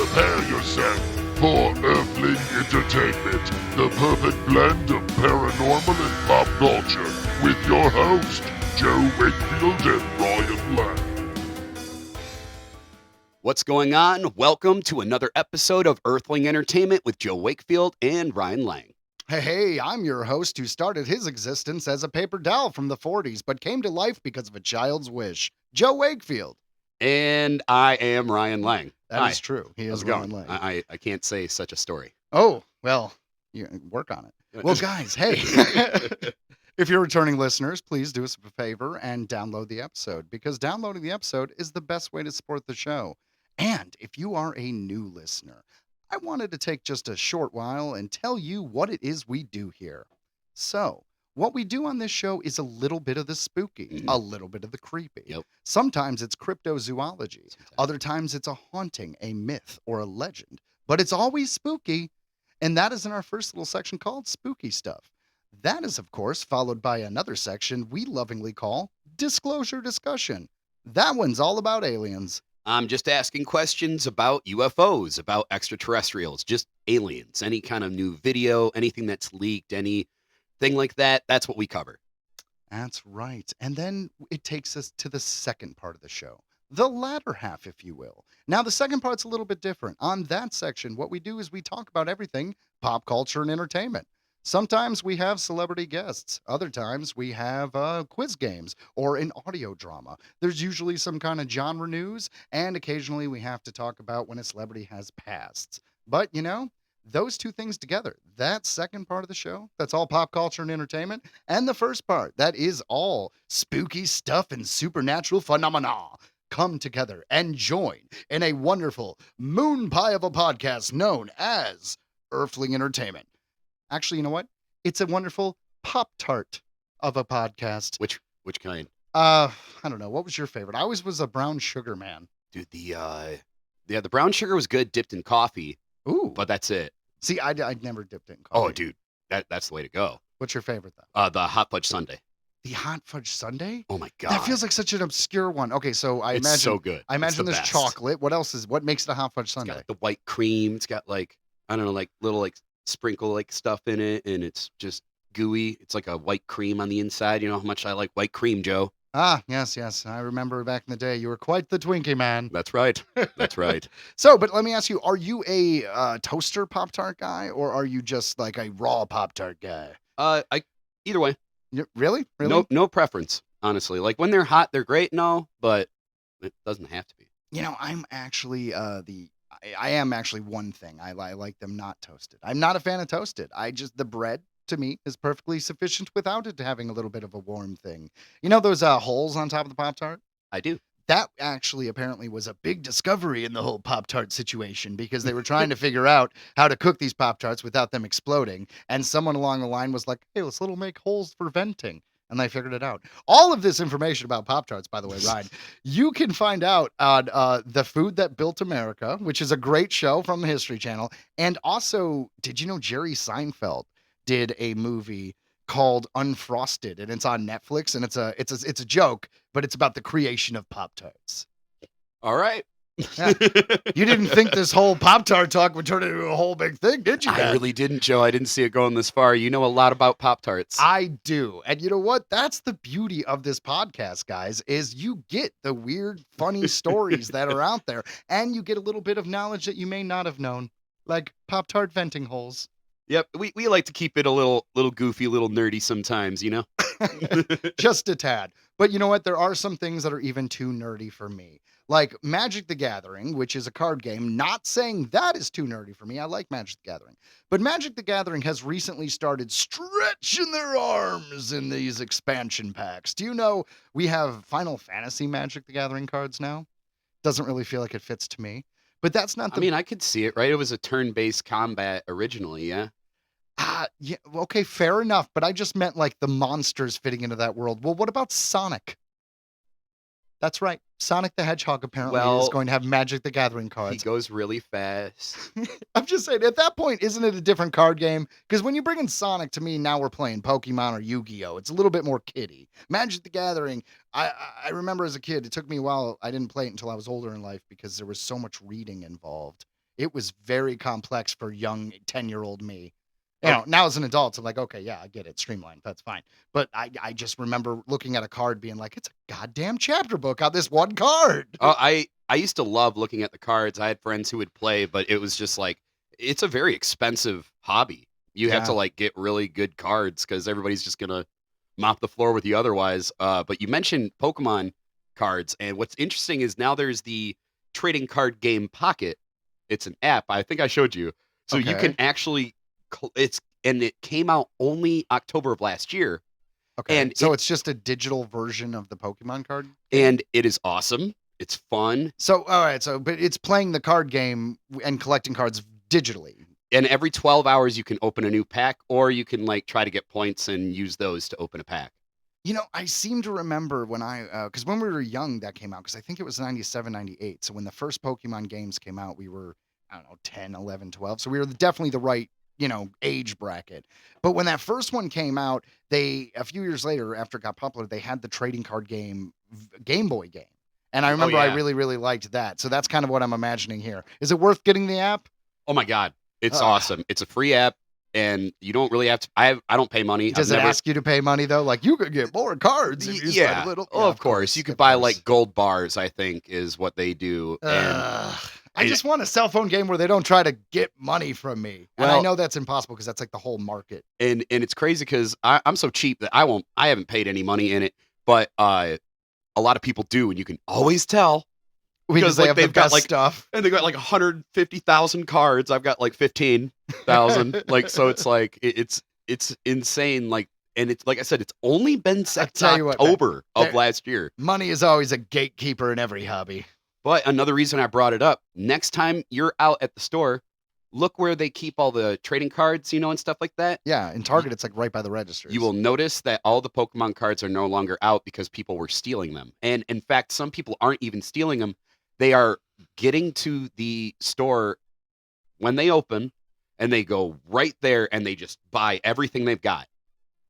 Prepare yourself for Earthling Entertainment, the perfect blend of paranormal and pop culture, with your host, Joe Wakefield and Ryan Lang. What's going on? Welcome to another episode of Earthling Entertainment with Joe Wakefield and Ryan Lang. Hey, I'm your host who started his existence as a paper doll from the 40s, but came to life because of a child's wish, Joe Wakefield. And I am Ryan Lang. That is true. He How's is it going? Ryan Lang. I can't say such a story. Oh, well, you work on it. Well, guys, hey. If you're returning listeners, please do us a favor and download the episode, because downloading the episode is the best way to support the show. And if you are a new listener, I wanted to take just a short while and tell you what it is we do here. So, what we do on this show is a little bit of the spooky, a little bit of the creepy. Yep. Sometimes it's cryptozoology. Other times it's a haunting, a myth, or a legend. But it's always spooky. And that is in our first little section called Spooky Stuff. That is, of course, followed by another section we lovingly call Disclosure Discussion. That one's all about aliens. I'm just asking questions about UFOs, about extraterrestrials, just aliens, any kind of new video, anything that's leaked, anything like that. That's what we cover. That's right. And then it takes us to the second part of the show, the latter half, if you will. Now, the second part's a little bit different. On that section, what we do is we talk about everything pop culture and entertainment. Sometimes we have celebrity guests. Other times we have quiz games or an audio drama. There's usually some kind of genre news, and occasionally we have to talk about when a celebrity has passed. But, you know, those two things together, that second part of the show, that's all pop culture and entertainment, and the first part, that is all spooky stuff and supernatural phenomena, come together and join in a wonderful moon pie of a podcast known as Earthling Entertainment. Actually, you know what? It's a wonderful Pop-Tart of a podcast. Which kind? I don't know. What was your favorite? I always was a brown sugar man. Dude, the brown sugar was good dipped in coffee. Ooh. But that's it. See, I'd never dipped it in Oh, coffee. dude, that's the way to go. What's your favorite, though? The hot fudge sundae. The hot fudge sundae? Oh my god, That feels like such an obscure one. Okay, so I it's imagine so good. I imagine It's the there's best. chocolate. What makes it a hot fudge It's sundae? got the white cream. It's got like, I don't know, like little like sprinkle like stuff in it, and it's just gooey. It's like a white cream on the inside. You know how much I like white cream, Joe. Ah, yes. I remember back in the day, you were quite the Twinkie man. That's right. That's right. So, but let me ask you, are you a toaster Pop-Tart guy, or are you just like a raw Pop-Tart guy? Either way, Really? no preference. Honestly, like when they're hot, they're great. No, but it doesn't have to be. You know, I'm actually I am actually one thing. I like them not toasted. I'm not a fan of toasted. The bread to me is perfectly sufficient without it having a little bit of a warm thing. You know those holes on top of the Pop-Tart? I do. That actually apparently was a big discovery in the whole Pop-Tart situation, because they were trying to figure out how to cook these Pop-Tarts without them exploding. And someone along the line was like, hey, let's make holes for venting. And they figured it out. All of this information about Pop-Tarts, by the way, Ryan, you can find out on The Food That Built America, which is a great show from the History Channel. And also, did you know Jerry Seinfeld did a movie called Unfrosted, and it's on Netflix, and it's a joke, but it's about the creation of Pop-Tarts. All right. Yeah. You didn't think this whole Pop-Tart talk would turn into a whole big thing, did you? I really didn't, Joe. I didn't see it going this far. You know a lot about Pop-Tarts. I do. And you know what? That's the beauty of this podcast, guys, is you get the weird, funny stories that are out there, and you get a little bit of knowledge that you may not have known, like Pop-Tart venting holes. Yep, we like to keep it a little goofy, a little nerdy sometimes, you know? Just a tad. But you know what? There are some things that are even too nerdy for me. Like Magic the Gathering, which is a card game. Not saying that is too nerdy for me. I like Magic the Gathering. But Magic the Gathering has recently started stretching their arms in these expansion packs. Do you know we have Final Fantasy Magic the Gathering cards now? Doesn't really feel like it fits to me. But that's not the... I mean, I could see it, right? It was a turn-based combat originally, yeah? Yeah, okay, fair enough. But I just meant like the monsters fitting into that world. Well, what about Sonic? That's right. Sonic the Hedgehog apparently is going to have Magic the Gathering cards. He goes really fast. I'm just saying, at that point, isn't it a different card game? Because when you bring in Sonic, to me, now we're playing Pokemon or Yu-Gi-Oh! It's a little bit more kiddie. Magic the Gathering, I remember as a kid, it took me a while. I didn't play it until I was older in life because there was so much reading involved. It was very complex for young 10-year-old me. Okay. Now as an adult, I'm like, okay, yeah, I get it, streamlined, that's fine. But I just remember looking at a card being like, it's a goddamn chapter book on this one card. I used to love looking at the cards. I had friends who would play, but it was just like it's a very expensive hobby. You have to Yeah. like get really good cards because everybody's just gonna mop the floor with you otherwise. But you mentioned Pokemon cards, and what's interesting is now there's the trading card game Pocket. It's an app. I think I showed you. So you can Okay. actually it came out only October of last year, Okay. and So it's just a digital version of the Pokemon card game? and it is awesome. It's fun. So, all right. So, but it's playing the card game and collecting cards digitally. And every 12 hours you can open a new pack, or you can like try to get points and use those to open a pack. I seem to remember when because when we were young, that came out, because I think it was 97, 98. So when the first Pokemon games came out, we were, I don't know, 10, 11, 12. So we were definitely the right, age bracket. But when that first one came out, a few years later, after it got popular, they had the trading card game, Game Boy game. And I remember I yeah. really, really liked that. So that's kind of what I'm imagining here. Is it worth getting the app? Oh my God. It's Ugh. awesome. It's a free app and you don't really have to. I don't pay money. Does I've it never, ask you to pay money, though? Like, you could get more cards if you spend yeah. a little. Oh, Yeah, of course. You could buy like gold bars, I think, is what they do. And I just want a cell phone game where they don't try to get money from me. And I Well- know that's impossible because that's like the whole market. and it's crazy because I'm so cheap that I haven't paid any money in it, but a lot of people do, and you can always tell. Because they have the they've got best like stuff. and they got like 150,000 cards. I've got like 15,000. Like so, it's like it's insane. Like, and it's like I said, it's only been since tell you what, man, October of there- last year. Money is always a gatekeeper in every hobby. But another reason I brought it up: next time you're out at the store, look where they keep all the trading cards, and stuff like that. Yeah, in Target, it's like right by the registers. You will notice that all the Pokemon cards are no longer out because people were stealing them. And in fact, some people aren't even stealing them. They are getting to the store when they open and they go right there and they just buy everything they've got.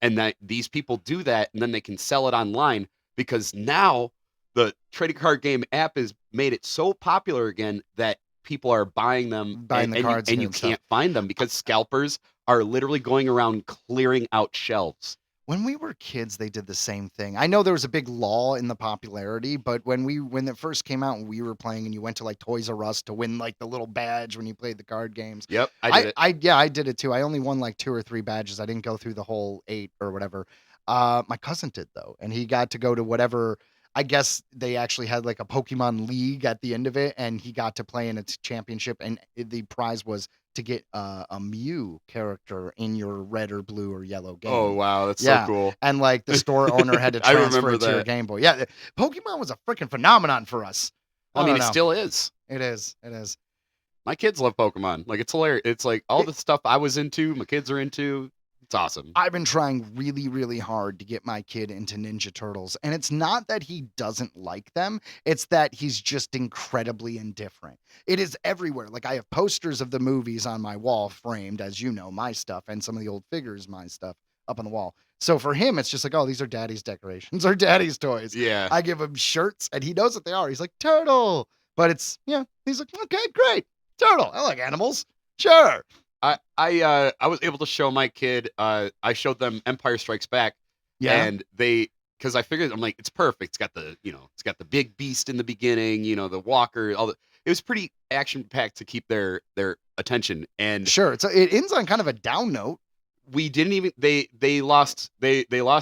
And that these people do that and then they can sell it online because now the trading card game app has made it so popular again that people are buying them Buying the cards and you and stuff. can't find them because scalpers are literally going around clearing out shelves. When we were kids, they did the same thing. I know there was a big lull in the popularity, but when it first came out and we were playing and you went to like Toys R Us to win like the little badge when you played the card games. Yep, I did it. Yeah, I did it too. I only won like 2 or 3 badges. I didn't go through the whole 8 or whatever. My cousin did though, and he got to go to whatever. I guess they actually had like a Pokemon League at the end of it, and he got to play in its championship. And the prize was to get a Mew character in your red or blue or yellow game. Oh wow, that's Yeah. so cool. And like the store owner had to I transfer remember it to your that. Game Boy. Yeah, Pokemon was a freaking phenomenon for us. I mean, don't it know. still is. It is. It is. My kids love Pokemon. Like it's hilarious. It's like all the stuff I was into, my kids are into. It's awesome. I've been trying really, really hard to get my kid into Ninja Turtles. And it's not that he doesn't like them. It's that he's just incredibly indifferent. It is everywhere. Like I have posters of the movies on my wall framed, as you know, my stuff, and some of the old figures, my stuff up on the wall. So for him, it's just like, oh, these are daddy's decorations or daddy's toys. Yeah. I give him shirts and he knows what they are. He's like, turtle. But it's, he's like, okay, great. Turtle. I like animals. Sure. I was able to show my kid. I showed them Empire Strikes Back, Yeah. and because I figured I'm like it's perfect. It's got the big beast in the beginning. The walker. It was pretty action packed to keep their attention. And Sure. It ends on kind of a down note. we didn't even they lost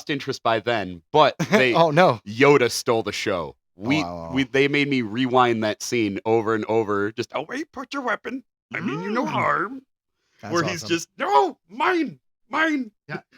interest by then. But they Oh no. Yoda stole the show. Wow. They made me rewind that scene over and over. Just wait, put your weapon. I mean you no harm. That's Where he's awesome. just no mine.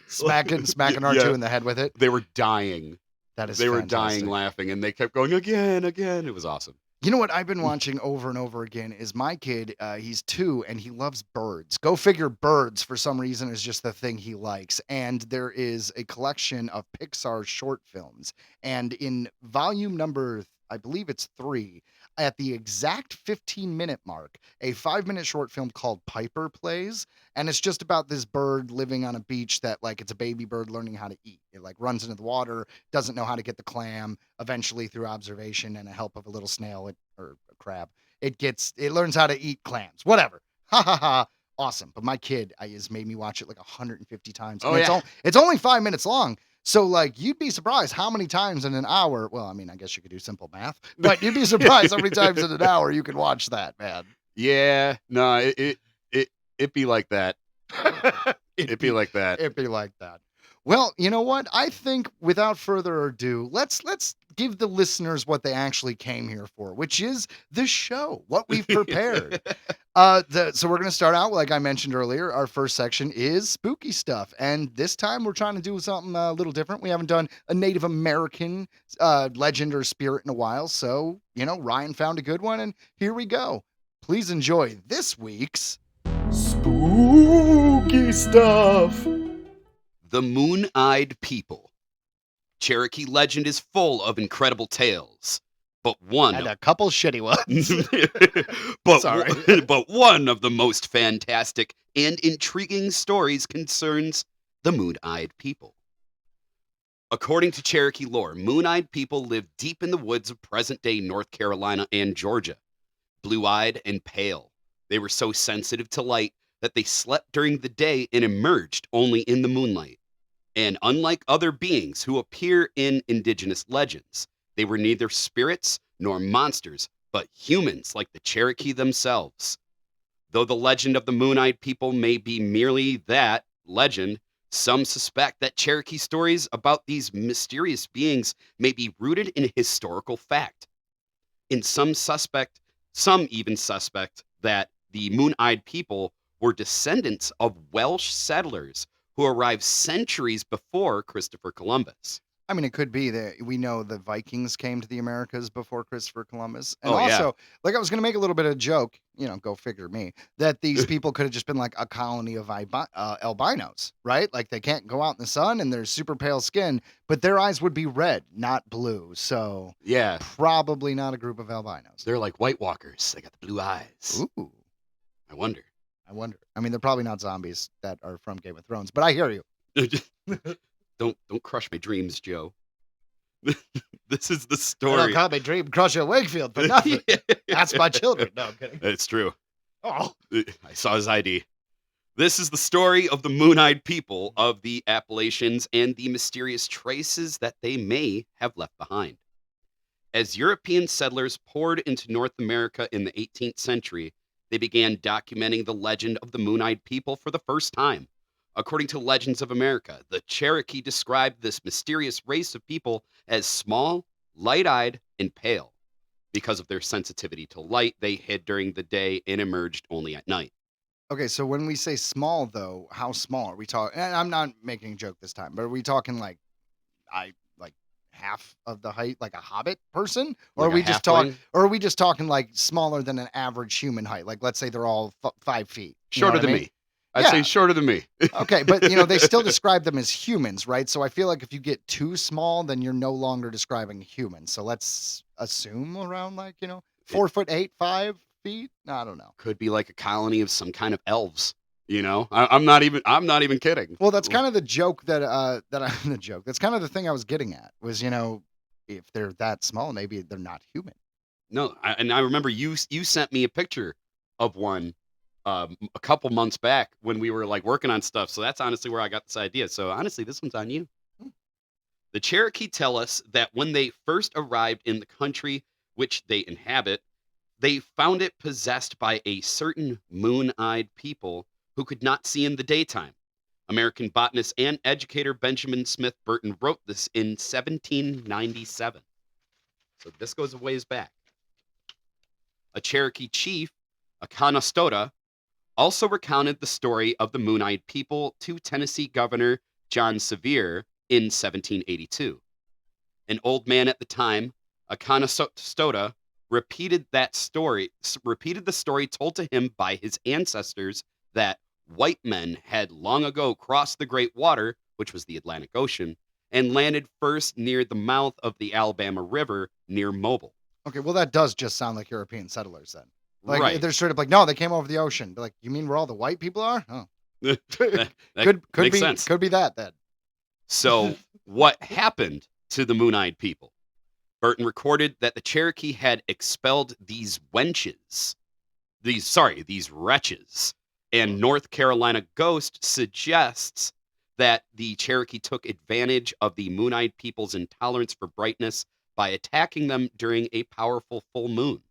smacking Yeah. R2 in the head with it. They were dying. That is They were fantastic. dying laughing, and they kept going again. It was awesome. You know what I've been watching over and over again is my kid, he's 2 and he loves birds. Go figure, birds for some reason is just the thing he likes. And there is a collection of Pixar short films. And in volume number, I believe it's 3, at the exact 15-minute mark, a 5-minute short film called Piper plays. And it's just about this bird living on a beach that, like, it's a baby bird learning how to eat. It, like, runs into the water, doesn't know how to get the clam, eventually through observation and the help of a little snail or a crab. it learns how to eat clams. Whatever. Ha ha ha. Awesome. But my kid has made me watch it like 150 times. Oh, And yeah. it's only 5 minutes long. So like you'd be surprised how many times in an hour. Well, I mean, I guess you could do simple math, but you'd be surprised how many times in an hour you can watch that, man. Yeah, no, it be like that. It'd be like that. It'd be like that. Well, you know what? I think without further ado, let's give the listeners what they actually came here for, which is the show, what we've prepared. So we're going to start out, like I mentioned earlier, our first section is spooky stuff. And this time we're trying to do something a little different. We haven't done a Native American legend or spirit in a while. So, Ryan found a good one, and here we go. Please enjoy this week's spooky stuff. The Moon-Eyed People. Cherokee legend is full of incredible tales, but one And a couple shitty ones. but but one of the most fantastic and intriguing stories concerns the Moon-Eyed People. According to Cherokee lore, Moon-Eyed People lived deep in the woods of present-day North Carolina and Georgia. Blue-eyed and pale, they were so sensitive to light that they slept during the day and emerged only in the moonlight. And unlike other beings who appear in indigenous legends, they were neither spirits nor monsters, but humans like the Cherokee themselves. Though the legend of the Moon-Eyed People may be merely that, legend, some suspect that Cherokee stories about these mysterious beings may be rooted in historical fact. Some even suspect that the Moon-Eyed People were descendants of Welsh settlers who arrived centuries before Christopher Columbus. I mean, it could be that we know the Vikings came to the Americas before Christopher Columbus. And Oh, yeah. also, like I was going to make a little bit of a joke, go figure me, that these people could have just been like a colony of albinos, right? Like they can't go out in the sun and they're super pale skin, but their eyes would be red, not blue. So Yeah, probably not a group of albinos. they're like White Walkers. They got the blue eyes. Ooh, I wonder. I wonder. I mean, they're probably not zombies that are from Game of Thrones, but I hear you. Don't crush my dreams, Joe. This is the I story. don't call me Dream Crusher Wakefield for nothing. That's my children. No, I'm kidding. It's true. Oh. I saw his ID. This is the story of the Moon-Eyed People of the Appalachians and the mysterious traces that they may have left behind. As European settlers poured into North America in the 18th century, they began documenting the legend of the Moon-Eyed People for the first time. According to Legends of America, the Cherokee described this mysterious race of people as small, light-eyed, and pale. Because of their sensitivity to light, they hid during the day and emerged only at night. Okay, so when we say small, though, how small are we talking? And I'm not making a joke this time, but are we talking like half of the height, like a hobbit person, or Like are we a just halfling? or are we just talking like smaller than an average human height? Like, let's say they're all 5 feet. You know Shorter what I than mean? me. I'd Yeah. say shorter than me. Okay, but they still describe them as humans, right? So I feel like if you get too small, then you're no longer describing humans. So let's assume around 4'8", 5 feet. I don't know. Could be like a colony of some kind of elves. I'm not even kidding. Well, that's kind of the joke the joke. That's kind of the thing I was getting at was, if they're that small, maybe they're not human. No, and I remember you sent me a picture of one a couple months back when we were like working on stuff. So that's honestly where I got this idea. So honestly, this one's on you. The Cherokee tell us that when they first arrived in the country which they inhabit, they found it possessed by a certain moon-eyed people who could not see in the daytime. American botanist and educator Benjamin Smith Burton wrote this in 1797. So this goes a ways back. A Cherokee chief, a Canastota, also recounted the story of the Moon-Eyed People to Tennessee Governor John Sevier in 1782. An old man at the time, a Canastota, repeated the story told to him by his ancestors that white men had long ago crossed the Great Water, which was the Atlantic Ocean, and landed first near the mouth of the Alabama River near Mobile. Okay, well, that does just sound like European settlers then. Like, Right. they're straight up like, no, they came over the ocean. They're like, you mean where all the white people are? Oh, That could makes be sense. Could be that then. So what happened to the Moon-Eyed People? Burton recorded that the Cherokee had expelled these wenches, these wretches, and North Carolina Ghost suggests that the Cherokee took advantage of the Moon-Eyed people's intolerance for brightness by attacking them during a powerful full moon.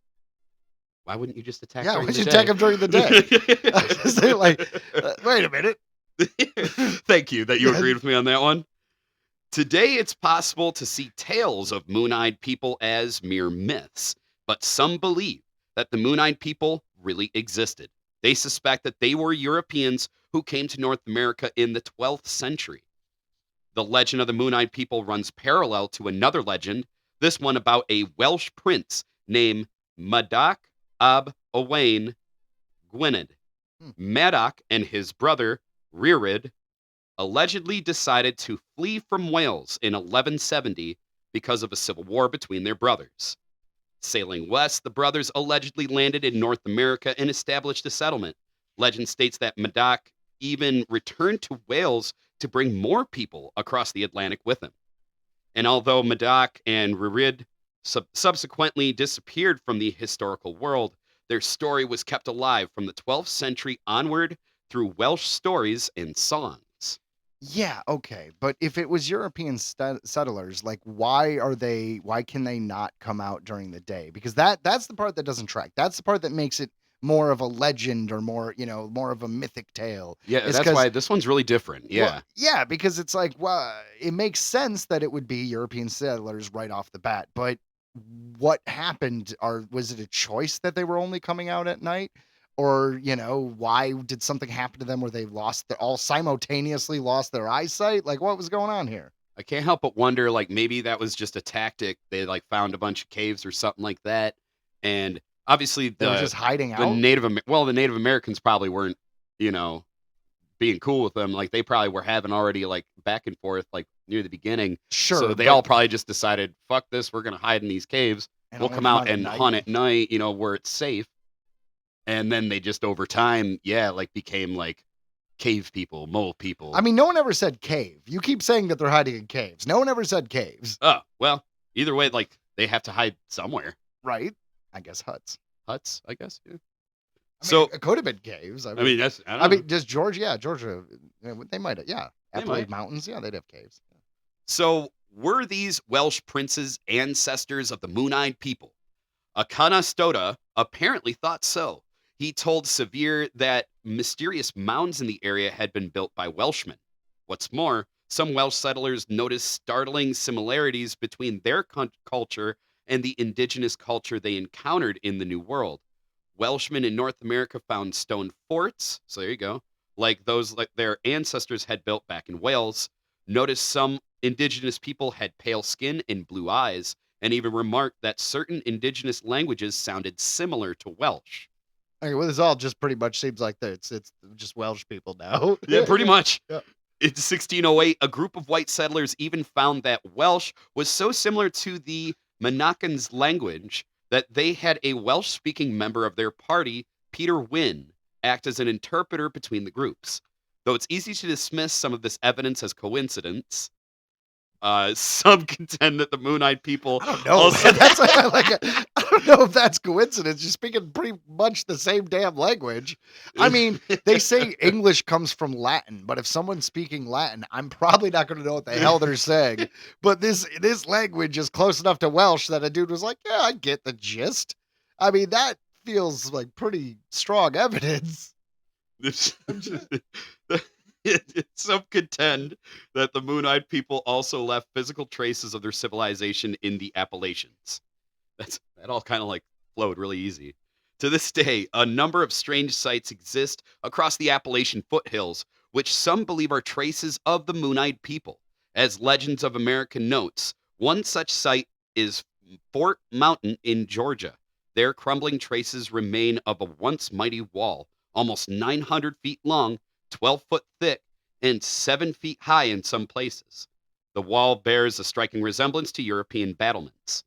Why wouldn't you just attack Yeah, during why the would you day? attack them during the day? They're like, wait a minute. Thank you that you Yeah. agreed with me on that one. Today, it's possible to see tales of Moon-Eyed people as mere myths, but some believe that the Moon-Eyed people really existed. They suspect that they were Europeans who came to North America in the 12th century. The legend of the Moon-Eyed people runs parallel to another legend, this one about a Welsh prince named Madoc ab Owain Gwynedd. Hmm. Madoc and his brother Rhirid allegedly decided to flee from Wales in 1170 because of a civil war between their brothers. Sailing west, the brothers allegedly landed in North America and established a settlement. Legend states that Madoc even returned to Wales to bring more people across the Atlantic with him. And although Madoc and Rhirid subsequently disappeared from the historical world, their story was kept alive from the 12th century onward through Welsh stories and songs. Yeah, okay, but if it was European settlers, like why can they not come out during the day? Because that's the part that doesn't track. That's the part that makes it more of a legend or more, more of a mythic tale. Yeah, It's that's 'cause- why this one's really different. Yeah. Well, yeah, because it's like, well, it makes sense that it would be European settlers right off the bat, but what happened? Was it a choice that they were only coming out at night? Or, why did something happen to them where they all simultaneously lost their eyesight? Like, what was going on here? I can't help but wonder, like, maybe that was just a tactic. They, like, found a bunch of caves or something like that. And obviously, They were just hiding the out? the Native Americans probably weren't, being cool with them. Like, they probably were having already, like, back and forth, like, near the beginning. Sure. So they but- all probably just decided, fuck this, we're going to hide in these caves. and We'll only come out at and night. hunt at night, where it's safe. And then they just, over time, like, became, like, cave people, mole people. I mean, no one ever said cave. You keep saying that they're hiding in caves. No one ever said caves, Oh, well, either way, like, they have to hide somewhere. right? I guess huts. Huts, I guess. Yeah. I So- mean, it could have been caves. I mean, that's, I don't know. does Georgia, they might have, yeah. They Appalachian might. Mountains, yeah, they'd have caves. So, were these Welsh princes ancestors of the Moon-Eyed people? Akanastota apparently thought so. He told Sevier that mysterious mounds in the area had been built by Welshmen. What's more, some Welsh settlers noticed startling similarities between their culture and the indigenous culture they encountered in the New World. Welshmen in North America found stone forts, so there you go, like those like their ancestors had built back in Wales. Noticed some indigenous people had pale skin and blue eyes, and even remarked that certain indigenous languages sounded similar to Welsh. Okay, well, this all just pretty much seems like it's just Welsh people now. Yeah, pretty much. Yeah. In 1608, a group of white settlers even found that Welsh was so similar to the Monacans language that they had a Welsh-speaking member of their party, Peter Wynne, act as an interpreter between the groups. Though it's easy to dismiss some of this evidence as coincidence, some contend that the Moon-Eyed people I don't know. also That's I don't know if that's coincidence. You're speaking pretty much the same damn language. I mean, they say English comes from Latin, but if someone's speaking Latin, I'm probably not going to know what the hell they're saying. But this language is close enough to Welsh that a dude was like, "Yeah, I get the gist." I mean, that feels like pretty strong evidence. Some contend that the Moon-Eyed people also left physical traces of their civilization in the Appalachians. That all kind of like flowed really easy. To this day, a number of strange sites exist across the Appalachian foothills, which some believe are traces of the Moon-Eyed people. As Legends of America notes, one such site is Fort Mountain in Georgia. Their crumbling traces remain of a once mighty wall, almost 900 feet long, 12 foot thick, and 7 feet high in some places. The wall bears a striking resemblance to European battlements.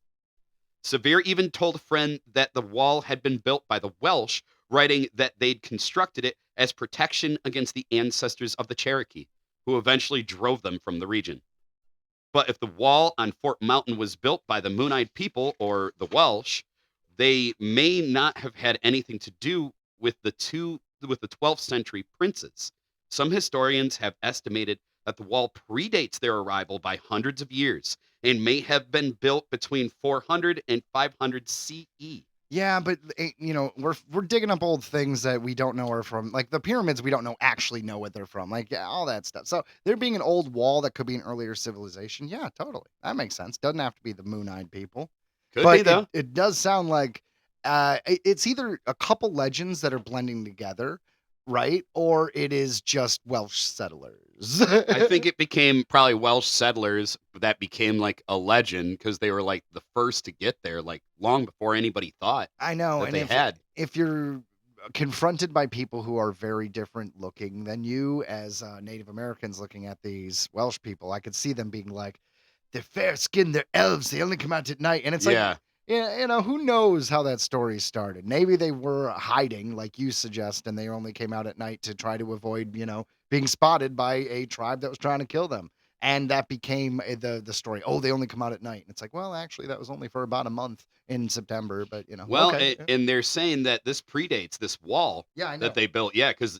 Sevier even told a friend that the wall had been built by the Welsh, writing that they'd constructed it as protection against the ancestors of the Cherokee, who eventually drove them from the region. But if the wall on Fort Mountain was built by the Moon-Eyed people or the Welsh, they may not have had anything to do with the 12th century princes. Some historians have estimated that the wall predates their arrival by hundreds of years and may have been built between 400 and 500 CE. Yeah, but we're digging up old things that we don't know are from, like the pyramids. We don't actually know what they're from, like all that stuff. So there being an old wall that could be an earlier civilization. Yeah, totally, that makes sense. Doesn't have to be the Moon-Eyed people, Could but be, though. it does sound like it's either a couple legends that are blending together, right, or it is just Welsh settlers. I think it became probably Welsh settlers that became like a legend because they were like the first to get there, like long before anybody thought I know, that and they had. if you're confronted by people who are very different looking than you as Native Americans looking at these Welsh people, I could see them being like, they're fair skinned, they're elves, they only come out at night. And it's Yeah. like, who knows how that story started? Maybe they were hiding, like you suggest, and they only came out at night to try to avoid, being spotted by a tribe that was trying to kill them. And that became the story. Oh, they only come out at night. And it's like, well, actually, that was only for about a month in September, but Well, okay. and they're saying that this predates this wall Yeah, I know. that they built. Yeah, because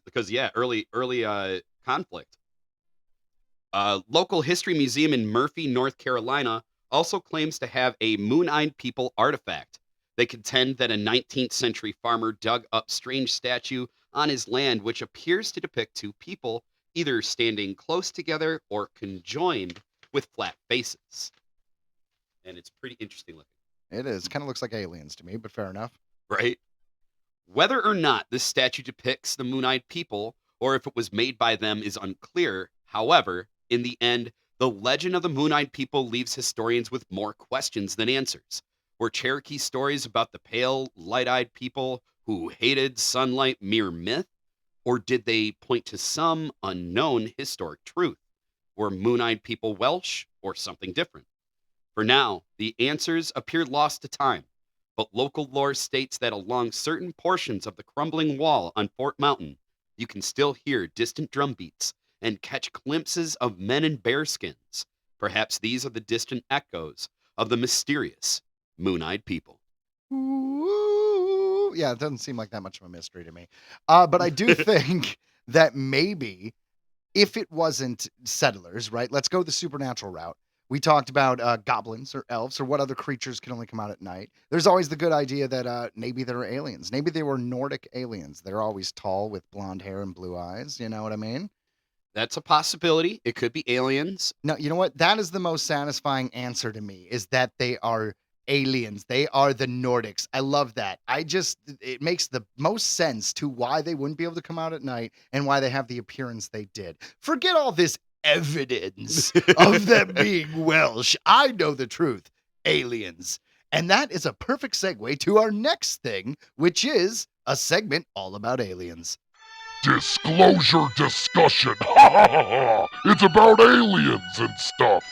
early conflict. Local history museum in Murphy, North Carolina, also claims to have a Moon-Eyed people artifact. They contend that a 19th century farmer dug up strange statue on his land, which appears to depict two people either standing close together or conjoined with flat faces. And it's pretty interesting looking. It is. Kind of looks like aliens to me, but fair enough. Right? Whether or not this statue depicts the Moon-Eyed people or if it was made by them is unclear. However, in the end, the legend of the Moon-Eyed people leaves historians with more questions than answers. Were Cherokee stories about the pale, light-eyed people who hated sunlight mere myth? Or did they point to some unknown historic truth? Were Moon-Eyed people Welsh or something different? For now, the answers appear lost to time, but local lore states that along certain portions of the crumbling wall on Fort Mountain, you can still hear distant drum beats and catch glimpses of men in bearskins. Perhaps these are the distant echoes of the mysterious Moon-Eyed people. Ooh, yeah, it doesn't seem like that much of a mystery to me. But I do think that maybe if it wasn't settlers, right? Let's go the supernatural route. We talked about goblins or elves or what other creatures can only come out at night. There's always the good idea that maybe they're aliens. Maybe they were Nordic aliens. They're always tall with blonde hair and blue eyes. You know what I mean? That's a possibility. It could be aliens. No, you know what? That is the most satisfying answer to me is that they are aliens. They are the Nordics. I love that. It makes the most sense to why they wouldn't be able to come out at night and why they have the appearance they did. Forget all this evidence of them being Welsh. I know the truth. Aliens. And that is a perfect segue to our next thing, which is a segment all about aliens. Disclosure discussion. Ha ha ha ha. It's about aliens and stuff.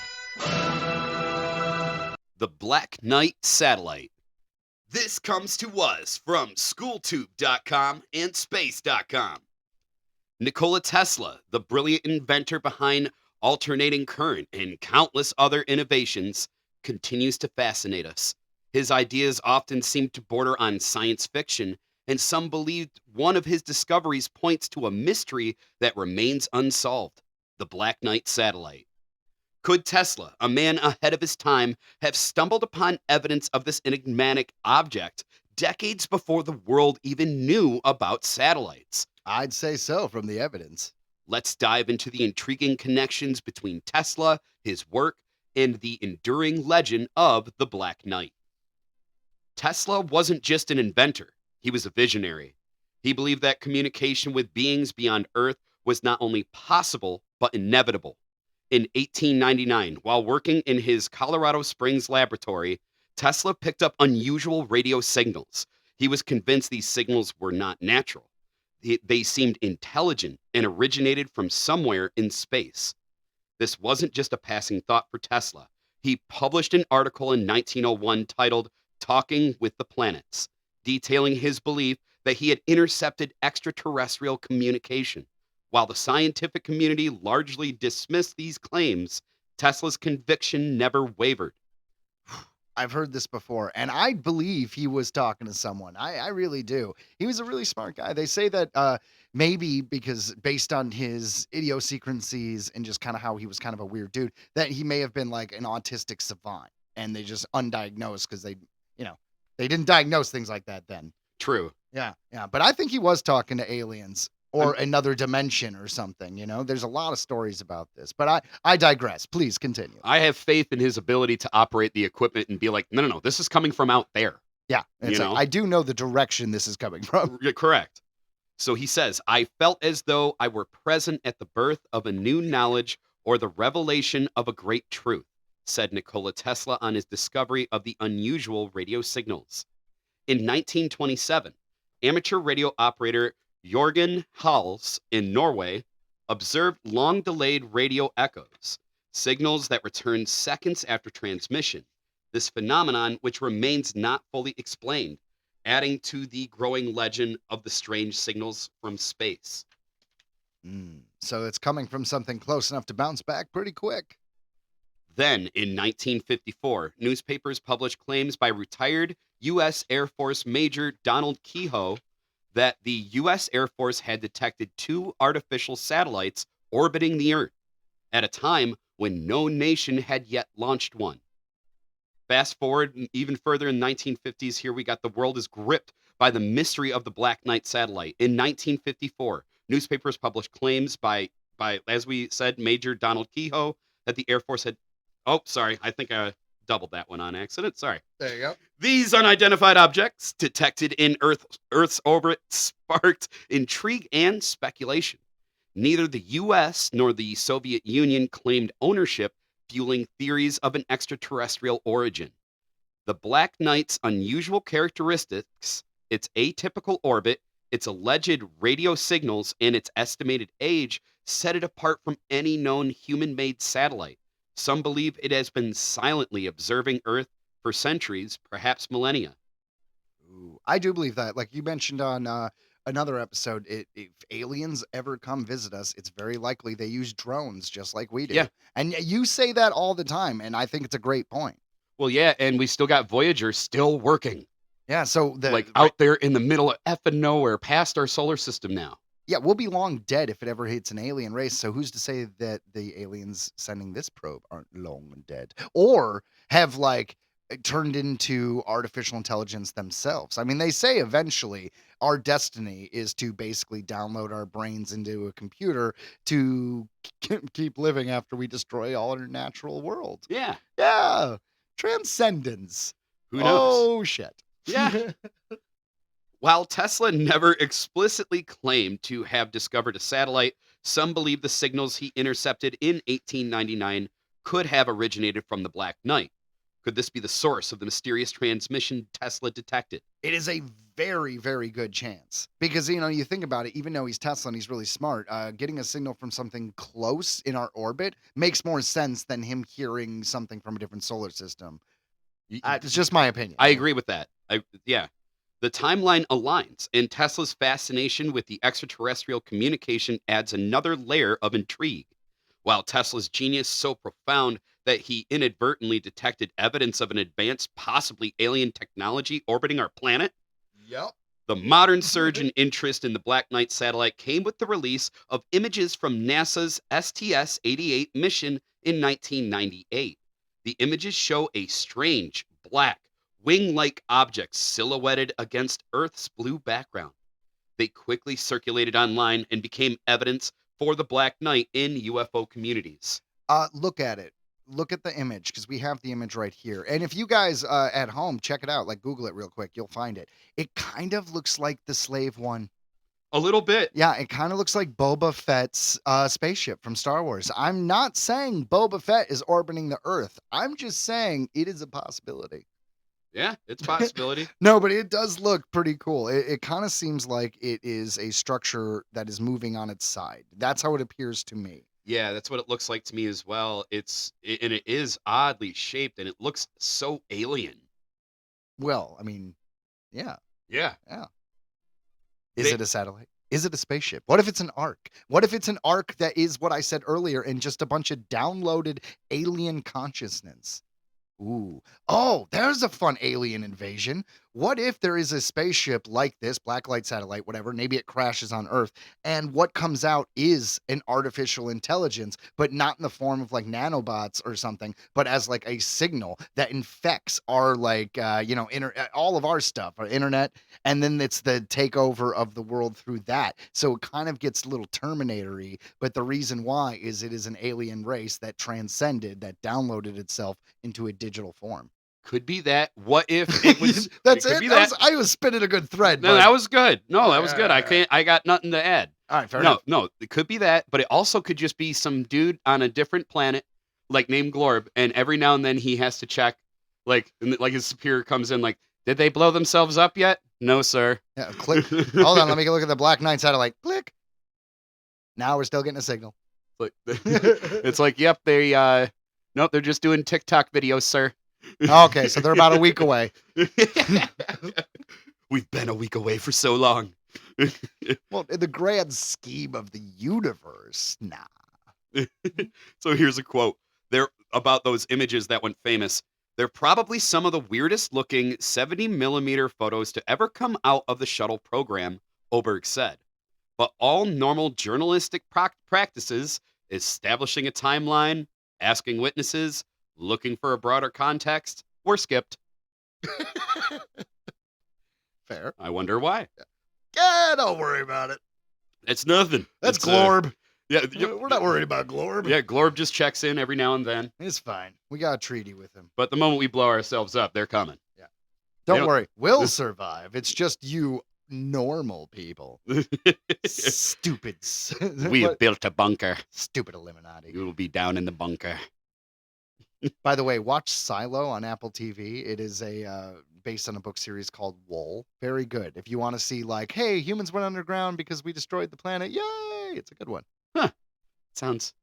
The Black Knight Satellite. This comes to us from SchoolTube.com and Space.com. Nikola Tesla, the brilliant inventor behind alternating current and countless other innovations, continues to fascinate us. His ideas often seem to border on science fiction, and some believed one of his discoveries points to a mystery that remains unsolved: the Black Knight Satellite. Could Tesla, a man ahead of his time, have stumbled upon evidence of this enigmatic object decades before the world even knew about satellites? I'd say so from the evidence. Let's dive into the intriguing connections between Tesla, his work, and the enduring legend of the Black Knight. Tesla wasn't just an inventor, he was a visionary. He believed that communication with beings beyond Earth was not only possible, but inevitable. In 1899, while working in his Colorado Springs laboratory, Tesla picked up unusual radio signals. He was convinced these signals were not natural. They seemed intelligent and originated from somewhere in space. This wasn't just a passing thought for Tesla. He published an article in 1901 titled Talking with the Planets, detailing his belief that he had intercepted extraterrestrial communication. While the scientific community largely dismissed these claims, Tesla's conviction never wavered. I've heard this before, and I believe he was talking to someone. I really do. He was a really smart guy. They say that maybe because based on his idiosyncrasies and just kind of how he was kind of a weird dude, that he may have been like an autistic savant, and they just undiagnosed because they didn't diagnose things like that then. True. Yeah. But I think he was talking to aliens or another dimension or something. There's a lot of stories about this, but I digress. Please continue. I have faith in his ability to operate the equipment and be like, no, this is coming from out there. Yeah. It's like, I do know the direction this is coming from. Correct. So he says, I felt as though I were present at the birth of a new knowledge or the revelation of a great truth, said Nikola Tesla on his discovery of the unusual radio signals. In 1927, amateur radio operator Jørgen Hals in Norway observed long-delayed radio echoes, signals that return seconds after transmission. This phenomenon, which remains not fully explained, adding to the growing legend of the strange signals from space. So it's coming from something close enough to bounce back pretty quick. Then, in 1954, newspapers published claims by retired U.S. Air Force Major Donald Kehoe that the U.S. Air Force had detected 2 artificial satellites orbiting the Earth at a time when no nation had yet launched one. Fast forward even further in the 1950s, here we got the world is gripped by the mystery of the Black Knight satellite. In 1954, newspapers published claims by as we said, Major Donald Kehoe that the Air Force had... Oh, sorry, I think I doubled that one on accident. Sorry. There you go. These unidentified objects detected in Earth's orbit sparked intrigue and speculation. Neither the U.S. nor the Soviet Union claimed ownership, fueling theories of an extraterrestrial origin. The Black Knight's unusual characteristics, its atypical orbit, its alleged radio signals, and its estimated age set it apart from any known human-made satellite. Some believe it has been silently observing Earth for centuries, perhaps millennia. Ooh, I do believe that. Like you mentioned on another episode, if aliens ever come visit us, it's very likely they use drones just like we do. Yeah. And you say that all the time, and I think it's a great point. Well, yeah, and we still got Voyager still working. Yeah, so out there in the middle of effing nowhere, past our solar system now. Yeah, we'll be long dead if it ever hits an alien race. So who's to say that the aliens sending this probe aren't long dead or have turned into artificial intelligence themselves? I mean, they say eventually our destiny is to basically download our brains into a computer to keep living after we destroy all our natural world. Yeah. Yeah. Transcendence. Who knows? Oh, shit. Yeah. While Tesla never explicitly claimed to have discovered a satellite, some believe the signals he intercepted in 1899 could have originated from the Black Knight. Could this be the source of the mysterious transmission Tesla detected? It is a very, very good chance because, you think about it, even though he's Tesla and he's really smart, getting a signal from something close in our orbit makes more sense than him hearing something from a different solar system. It's just my opinion. I agree with that. Yeah. The timeline aligns, and Tesla's fascination with the extraterrestrial communication adds another layer of intrigue. While Tesla's genius so profound that he inadvertently detected evidence of an advanced, possibly alien technology orbiting our planet, Yep. the modern surge in interest in the Black Knight satellite came with the release of images from NASA's STS-88 mission in 1998. The images show a strange, black, wing-like object silhouetted against Earth's blue background. They quickly circulated online and became evidence for the Black Knight in UFO communities. Look at it. Look at the image because we have the image right here. And if you guys at home check it out, Google it real quick, you'll find it. It kind of looks like the Slave One. A little bit. Yeah, it kind of looks like Boba Fett's spaceship from Star Wars. I'm not saying Boba Fett is orbiting the Earth. I'm just saying it is a possibility. Yeah, it's a possibility. No, but it does look pretty cool. It kind of seems like it is a structure that is moving on its side. That's how it appears to me. Yeah, that's what it looks like to me as well. And it is oddly shaped, and it looks so alien. Well, I mean, yeah. Yeah. Is it a satellite? Is it a spaceship? What if it's an ark? What if it's an ark that is what I said earlier and just a bunch of downloaded alien consciousness? Ooh. Oh, there's a fun alien invasion. What if there is a spaceship like this, blacklight satellite, whatever, maybe it crashes on Earth, and what comes out is an artificial intelligence, but not in the form of like nanobots or something, but as like a signal that infects our like all of our stuff, our internet, and then it's the takeover of the world through that. So it kind of gets a little Terminator-y, but the reason why is it is an alien race that transcended, that downloaded itself into a digital form. Could be that. What if it was? That's it. it. Could be That that. I was spinning a good thread. No, bud. that was good. No, that was good. I Yeah. can't. I got nothing to add. All right, fair enough. No, it could be that, but it also could just be some dude on a different planet, like named Glorb, and every now and then he has to check, like his superior comes in, like, did they blow themselves up yet? No, sir. Yeah, click. Hold on, let me go look at the Black Knight satellite. Click. Now we're still getting a signal. It's like, yep, they nope, they're just doing TikTok videos, sir. Okay, so they're about a week away. We've been a week away for so long. Well, in the grand scheme of the universe, nah. So here's a quote. They're about those images that went famous. They're probably some of the weirdest looking 70 millimeter photos to ever come out of the shuttle program, Oberg said. But all normal journalistic practices, establishing a timeline, asking witnesses, looking for a broader context, were skipped. Fair. I wonder why. Yeah, don't worry about it. It's nothing. That's It's, Glorb. Yeah, We're not worried about Glorb. Yeah, Glorb just checks in every now and then. It's fine. We got a treaty with him. But the moment we blow ourselves up, they're coming. Don't don't- worry. We'll survive. It's just you normal people. Stupids. We have What? built a bunker. Stupid Illuminati. You will be down in the bunker. By the way, watch Silo on Apple TV. It is based on a book series called Wool. Very good. If you want to see like, hey, humans went underground because we destroyed the planet. Yay! It's a good one. That sounds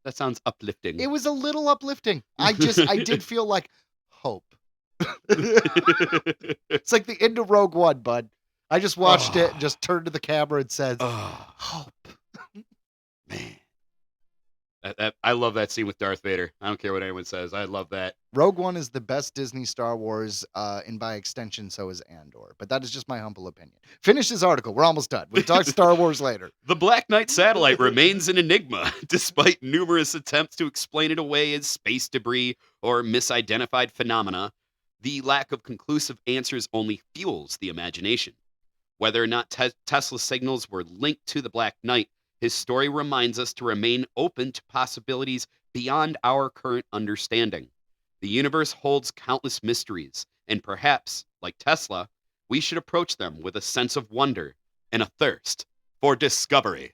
uplifting. It was a little uplifting. I did feel like hope. It's like the end of Rogue One, bud. I just watched it, just turned to the camera and said, Oh, hope. man. I love that scene with Darth Vader. I don't care what anyone says. I love that. Rogue One is the best Disney Star Wars, and by extension, so is Andor. But that is just my humble opinion. Finish this article. We're almost done. We'll talk Star Wars later. The Black Knight satellite remains an enigma, despite numerous attempts to explain it away as space debris or misidentified phenomena. The lack of conclusive answers only fuels the imagination. Whether or not Tesla signals were linked to the Black Knight, his story reminds us to remain open to possibilities beyond our current understanding. The universe holds countless mysteries, and perhaps, like Tesla, we should approach them with a sense of wonder and a thirst for discovery.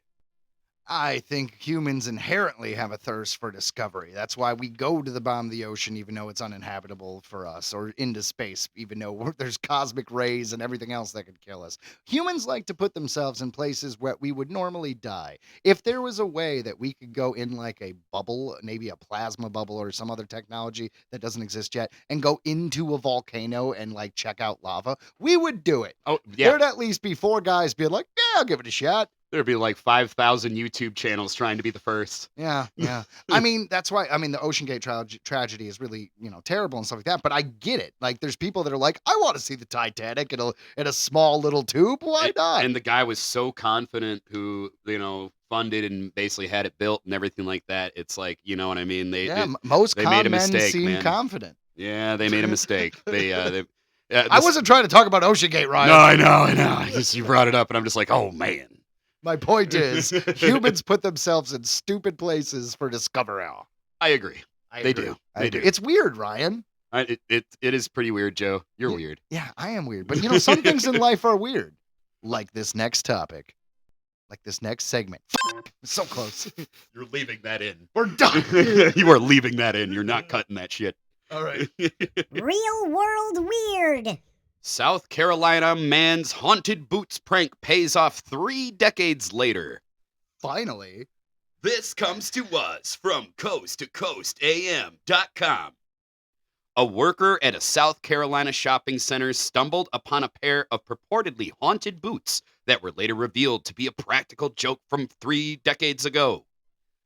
I think humans inherently have a thirst for discovery. That's why we go to the bottom of the ocean, even though it's uninhabitable for us, or into space, even though there's cosmic rays and everything else that could kill us. Humans like to put themselves in places where we would normally die. If there was a way that we could go in like a bubble, maybe a plasma bubble or some other technology that doesn't exist yet, and go into a volcano and like check out lava, we would do it. Oh, yeah. There'd at least be 4 guys being like, yeah, I'll give it a shot. There'd be like 5,000 YouTube channels trying to be the first. Yeah. I mean, that's why, the Ocean Gate tragedy is really, terrible and stuff like that, but I get it. Like, there's people that are like, I want to see the Titanic in a small little tube. Why not? And the guy was so confident who, funded and basically had it built and everything like that. It's like, you know what I mean? Most they con made a men mistake, seem man. confident. Yeah, they made a mistake. I wasn't trying to talk about Ocean Gate, Ryan. No, I know. You brought it up and I'm just like, oh, man. My point is, humans put themselves in stupid places for discovery. I agree. They do. They do. It's weird, Ryan. It is pretty weird, Joe. You're weird. Yeah, I am weird. But some things in life are weird. Like this next topic. Like this next segment. So close. You're leaving that in. We're done. You are leaving that in. You're not cutting that shit. All right. Real world weird. South Carolina man's haunted boots prank pays off 3 decades later. Finally. This comes to us from coasttocoastam.com. A worker at a South Carolina shopping center stumbled upon a pair of purportedly haunted boots that were later revealed to be a practical joke from 3 decades ago.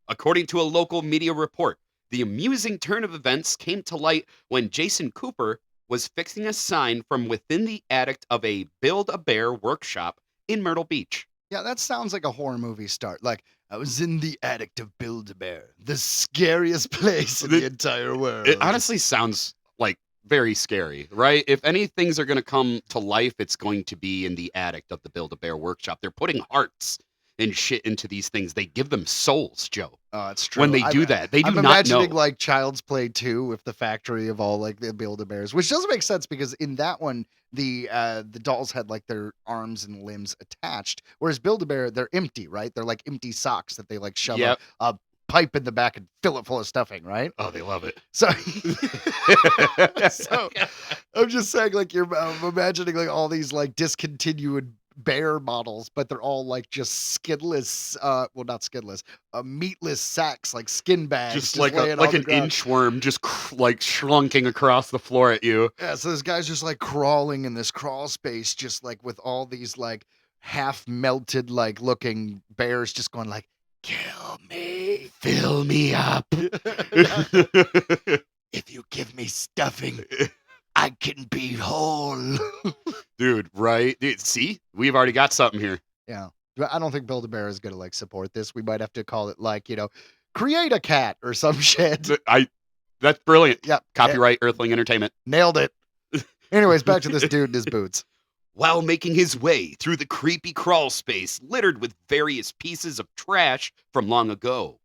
According to a local media report, the amusing turn of events came to light when Jason Cooper was fixing a sign from within the attic of a Build-A-Bear workshop in Myrtle Beach. Yeah, that sounds like a horror movie start. Like, I was in the attic of Build-A-Bear, the scariest place in the entire world. It honestly sounds like very scary, right? If any things are going to come to life, it's going to be in the attic of the Build-A-Bear workshop. They're putting hearts and shit into these things. They give them souls, Joe. Oh, it's true. When they do that, they do I'm not imagining know. like Child's Play 2 with the factory of all like the Build-A-Bears, which doesn't make sense because in that one the dolls had like their arms and limbs attached, whereas Build-A-Bear they're empty, right? They're like empty socks that they like shove Yep. a pipe in the back and fill it full of stuffing, right? Oh, they love it. So, so I'm just saying, like I'm imagining like all these like discontinued bear models, but they're all like just skinless, well not skinless, meatless sacks, like skin bags, Just like laying on the an ground. inchworm just like shrunking across the floor at you. Yeah, so this guy's just like crawling in this crawl space, just like with all these like half melted like looking bears just going like, kill me, Fill me up. if you give me stuffing, I can be whole. Dude, right? Dude, see? We've already got something here. Yeah. I don't think Build-A-Bear is going to like support this. We might have to call it like, create a cat or some shit. That's brilliant. Yeah. Copyright Earthling Entertainment. Nailed it. Anyways, back to this dude in his boots. While making his way through the creepy crawl space littered with various pieces of trash from long ago,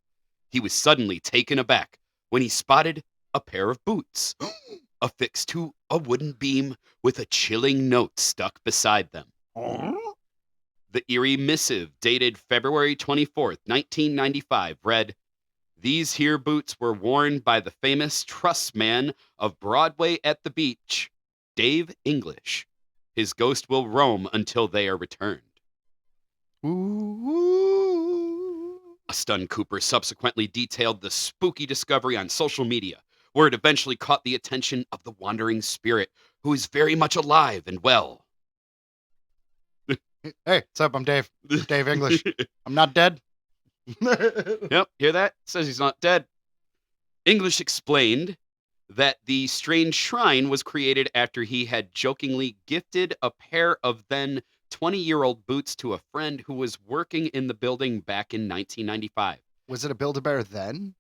he was suddenly taken aback when he spotted a pair of boots affixed to a wooden beam with a chilling note stuck beside them. The eerie missive, dated February 24th, 1995, read, "These here boots were worn by the famous truss man of Broadway at the Beach, Dave English. His ghost will roam until they are returned." Ooh. A stunned Cooper subsequently detailed the spooky discovery on social media, where it eventually caught the attention of the wandering spirit, who is very much alive and well. Hey, what's up? I'm Dave. Dave English. I'm not dead. Yep, hear that? Says he's not dead. English explained that the strange shrine was created after he had jokingly gifted a pair of then 20-year-old boots to a friend who was working in the building back in 1995. Was it a Build-A-Bear then?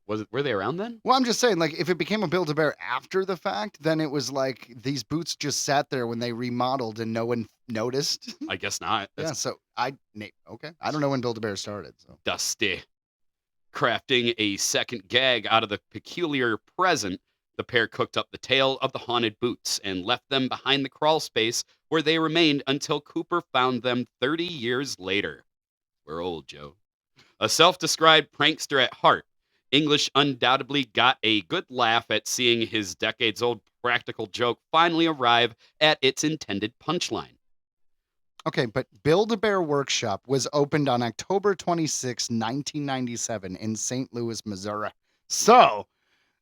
Were they around then? Well, I'm just saying, like, if it became a Build-A-Bear after the fact, then it was like these boots just sat there when they remodeled and no one noticed. I guess not. Yeah, That's so okay. I don't know when Build-A-Bear started. So dusty. Crafting a second gag out of the peculiar present, the pair cooked up the tale of the haunted boots and left them behind the crawl space where they remained until Cooper found them 30 years later. We're old, Joe. A self-described prankster at heart, English undoubtedly got a good laugh at seeing his decades-old practical joke finally arrive at its intended punchline. okay, but Build-A-Bear Workshop was opened on October 26, 1997 in St. Louis, Missouri. So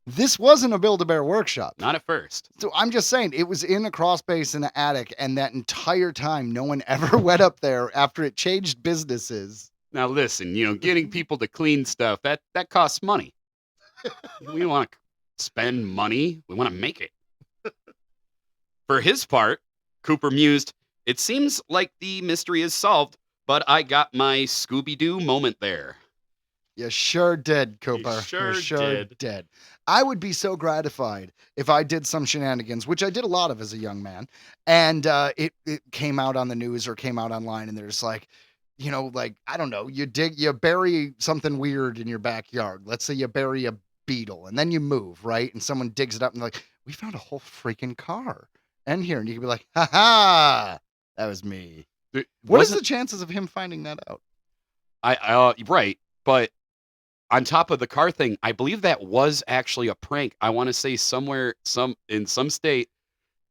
this wasn't a Build-A-Bear Workshop. Not at first. So I'm just saying, it was in a crawl space in the attic, and that entire time, no one ever went up there after it changed businesses. Now listen, getting people to clean stuff, that costs money. We don't want to spend money. We want to make it. For his part, Cooper mused, "It seems like the mystery is solved, but I got my Scooby-Doo moment there." You sure did, Cooper. sure did. I would be so gratified if I did some shenanigans, which I did a lot of as a young man, and it came out on the news or came out online, and there's like, like, I don't know, you bury something weird in your backyard. Let's say you bury a beetle, and then you move, right? And someone digs it up and they're like, we found a whole freaking car in here. And you can be like, ha ha, that was me. What is the chances of him finding that out? Right, but on top of the car thing, I believe that was actually a prank. I want to say somewhere, in some state,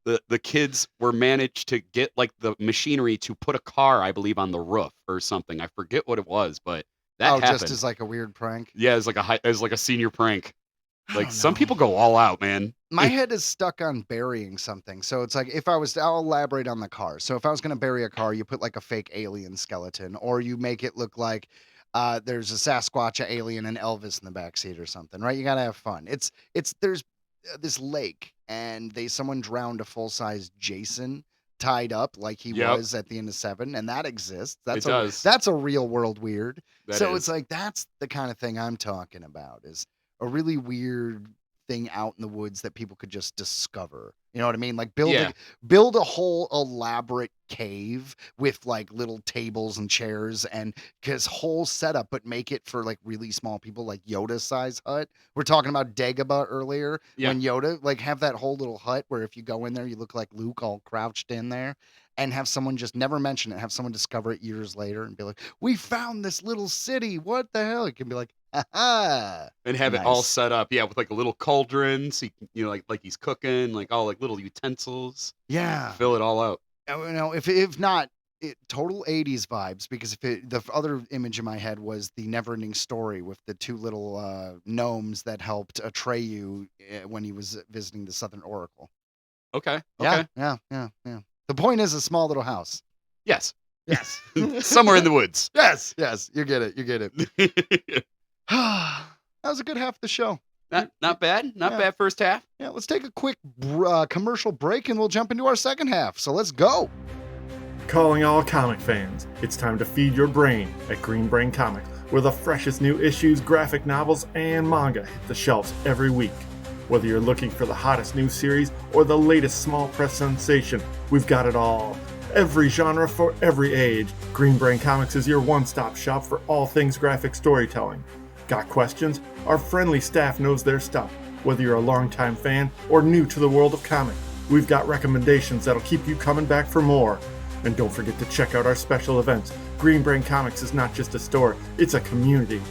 the kids were managed to get like the machinery to put a car, I believe, on the roof or something. I forget what it was, but that happened. Just as like a weird prank. Yeah, it's like a senior prank. I Like don't some know. people go all out, man. My head is stuck on burying something. So it's like I'll elaborate on the car. So if I was going to bury a car, you put like a fake alien skeleton, or you make it look like there's a Sasquatch, a alien, and Elvis in the backseat or something, right? You got to have fun. There's this lake, and someone drowned a full size Jason tied up like he Yep. was at the end of Seven, and that exists. It does. That's a real world weird. That So is. it's like that's the kind of thing I'm talking about. Is a really weird thing out in the woods that people could just discover. You know what I mean? Like build a whole elaborate cave with like little tables and chairs and his whole setup, but make it for like really small people, like Yoda size hut. We're talking about Dagobah earlier. Yeah. When Yoda, like, have that whole little hut where if you go in there, you look like Luke all crouched in there, and have someone just never mention it, have someone discover it years later and be like, "We found this little city. What the hell?" It can be like, "Ha And have it all Nice. set up, with like a little cauldron, so like he's cooking, like all like little utensils. yeah." Fill it all out. If not, total 80s vibes, because the other image in my head was the Neverending Story with the two little gnomes that helped Atreyu when he was visiting the Southern Oracle. Okay. Yeah, Okay. yeah. The point is a small little house. Yes. Yes. Somewhere in the woods. Yes. You get it. That was a good half of the show. Not bad. Not Yeah. bad first half. Yeah, let's take a quick commercial break and we'll jump into our second half. So let's go. Calling all comic fans, it's time to feed your brain at Green Brain Comics, where the freshest new issues, graphic novels, and manga hit the shelves every week. Whether you're looking for the hottest new series or the latest small press sensation, we've got it all. Every genre for every age, Green Brain Comics is your one-stop shop for all things graphic storytelling. Got questions? Our friendly staff knows their stuff. Whether you're a longtime fan or new to the world of comics, we've got recommendations that'll keep you coming back for more. And don't forget to check out our special events. Green Brain Comics is not just a store, it's a community.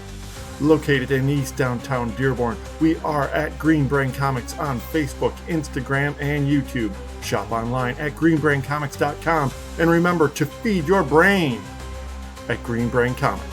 Located in East Downtown Dearborn, we are at Green Brain Comics on Facebook, Instagram, and YouTube. Shop online at greenbraincomics.com, and remember to feed your brain at Green Brain Comics.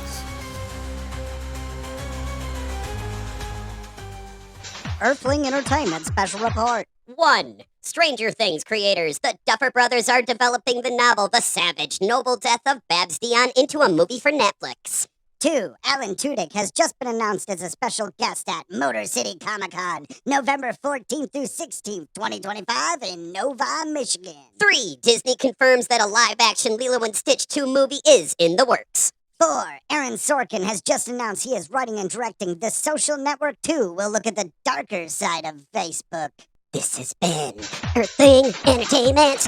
Earthling Entertainment special report. 1. Stranger Things creators, the Duffer Brothers, are developing the novel The Savage Noble Death of Babs Dion into a movie for Netflix. 2. Alan Tudyk has just been announced as a special guest at Motor City Comic Con, November 14th through 16th, 2025 in Novi, Michigan. 3. Disney confirms that a live-action Lilo and Stitch 2 movie is in the works. 4. Aaron Sorkin has just announced he is writing and directing The Social Network 2. We'll look at the darker side of Facebook. This has been Earthling Entertainment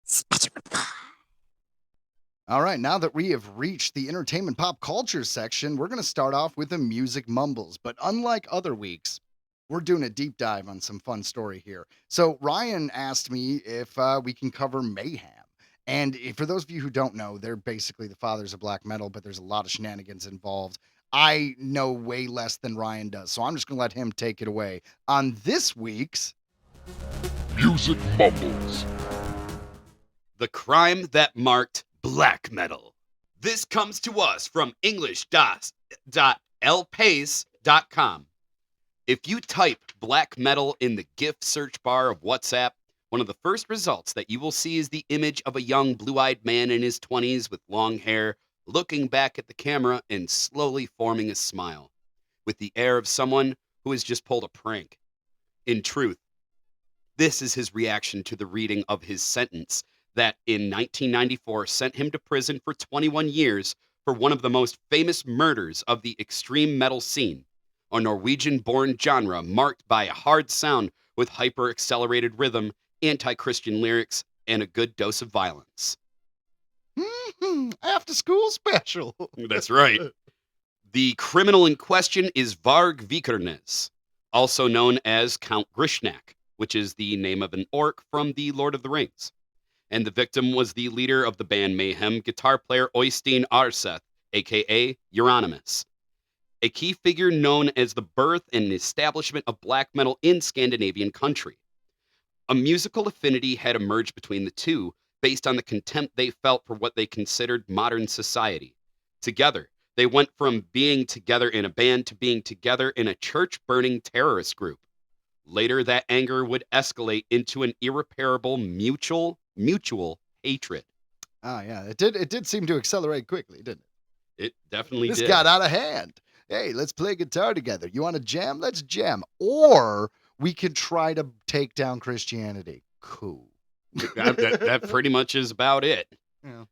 Special Report. All right, now that we have reached the entertainment pop culture section, we're going to start off with the music mumbles. But unlike other weeks, we're doing a deep dive on some fun story here. So Ryan asked me if we can cover Mayhem. And for those of you who don't know, they're basically the fathers of black metal, but there's a lot of shenanigans involved. I know way less than Ryan does, so I'm just going to let him take it away on this week's Music Mumbles. The crime that marked black metal. This comes to us from english.lpace.com. If you type black metal in the GIF search bar of WhatsApp, one of the first results that you will see is the image of a young blue-eyed man in his 20s with long hair, looking back at the camera and slowly forming a smile, with the air of someone who has just pulled a prank. In truth, this is his reaction to the reading of his sentence that in 1994 sent him to prison for 21 years for one of the most famous murders of the extreme metal scene, a Norwegian-born genre marked by a hard sound with hyper-accelerated rhythm, anti-Christian lyrics, and a good dose of violence. after school special. That's right. The criminal in question is Varg Vikernes, also known as Count Grishnak, which is the name of an orc from The Lord of the Rings. And the victim was the leader of the band Mayhem, guitar player Oystein Arseth, aka Euronymous, a key figure known as the birth and establishment of black metal in Scandinavian country. A musical affinity had emerged between the two based on the contempt they felt for what they considered modern society. Together, They went from being together in a band to being together in a church-burning terrorist group. Later, that anger would escalate into an irreparable mutual hatred. Oh yeah, it did seem to accelerate quickly, didn't it? It definitely This did. got out of hand. Hey, let's play guitar together. You want to jam? Let's jam. Or we could try to take down Christianity. Cool. that pretty much is about it. Yeah.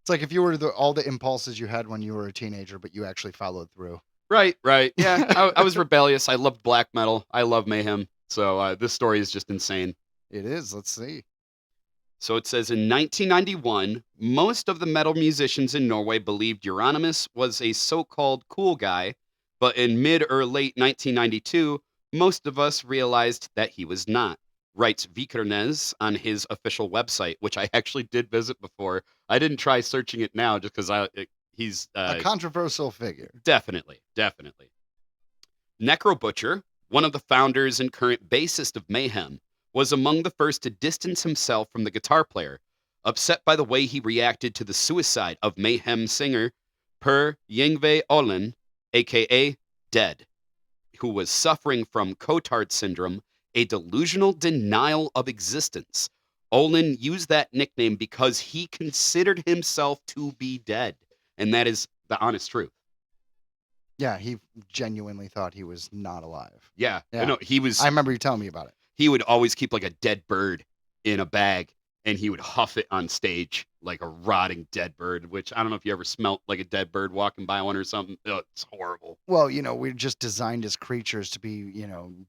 It's like if you were all the impulses you had when you were a teenager, but you actually followed through. Right. Yeah, I was rebellious. I loved black metal. I love Mayhem. So this story is just insane. It is. Let's see. So it says in 1991, most of the metal musicians in Norway believed Euronymous was a so-called cool guy, but in mid or late 1992, most of us realized that he was not, writes Vikernes on his official website, which I actually did visit before. I didn't try searching it now just because he's A controversial figure. Definitely. Necro Butcher, one of the founders and current bassist of Mayhem, was among the first to distance himself from the guitar player, upset by the way he reacted to the suicide of Mayhem singer Per Yngve Olin, aka Dead, who was suffering from Cotard syndrome, a delusional denial of existence. Olin used that nickname because he considered himself to be dead, and that is the honest truth. Yeah, he genuinely thought he was not alive. Yeah. Yeah. No, he was. I remember you telling me about it. He would always keep like a dead bird in a bag, and he would huff it on stage like a rotting dead bird, which I don't know if you ever smelt like a dead bird walking by one or something. Oh, it's horrible. Well, we're just designed as creatures to be,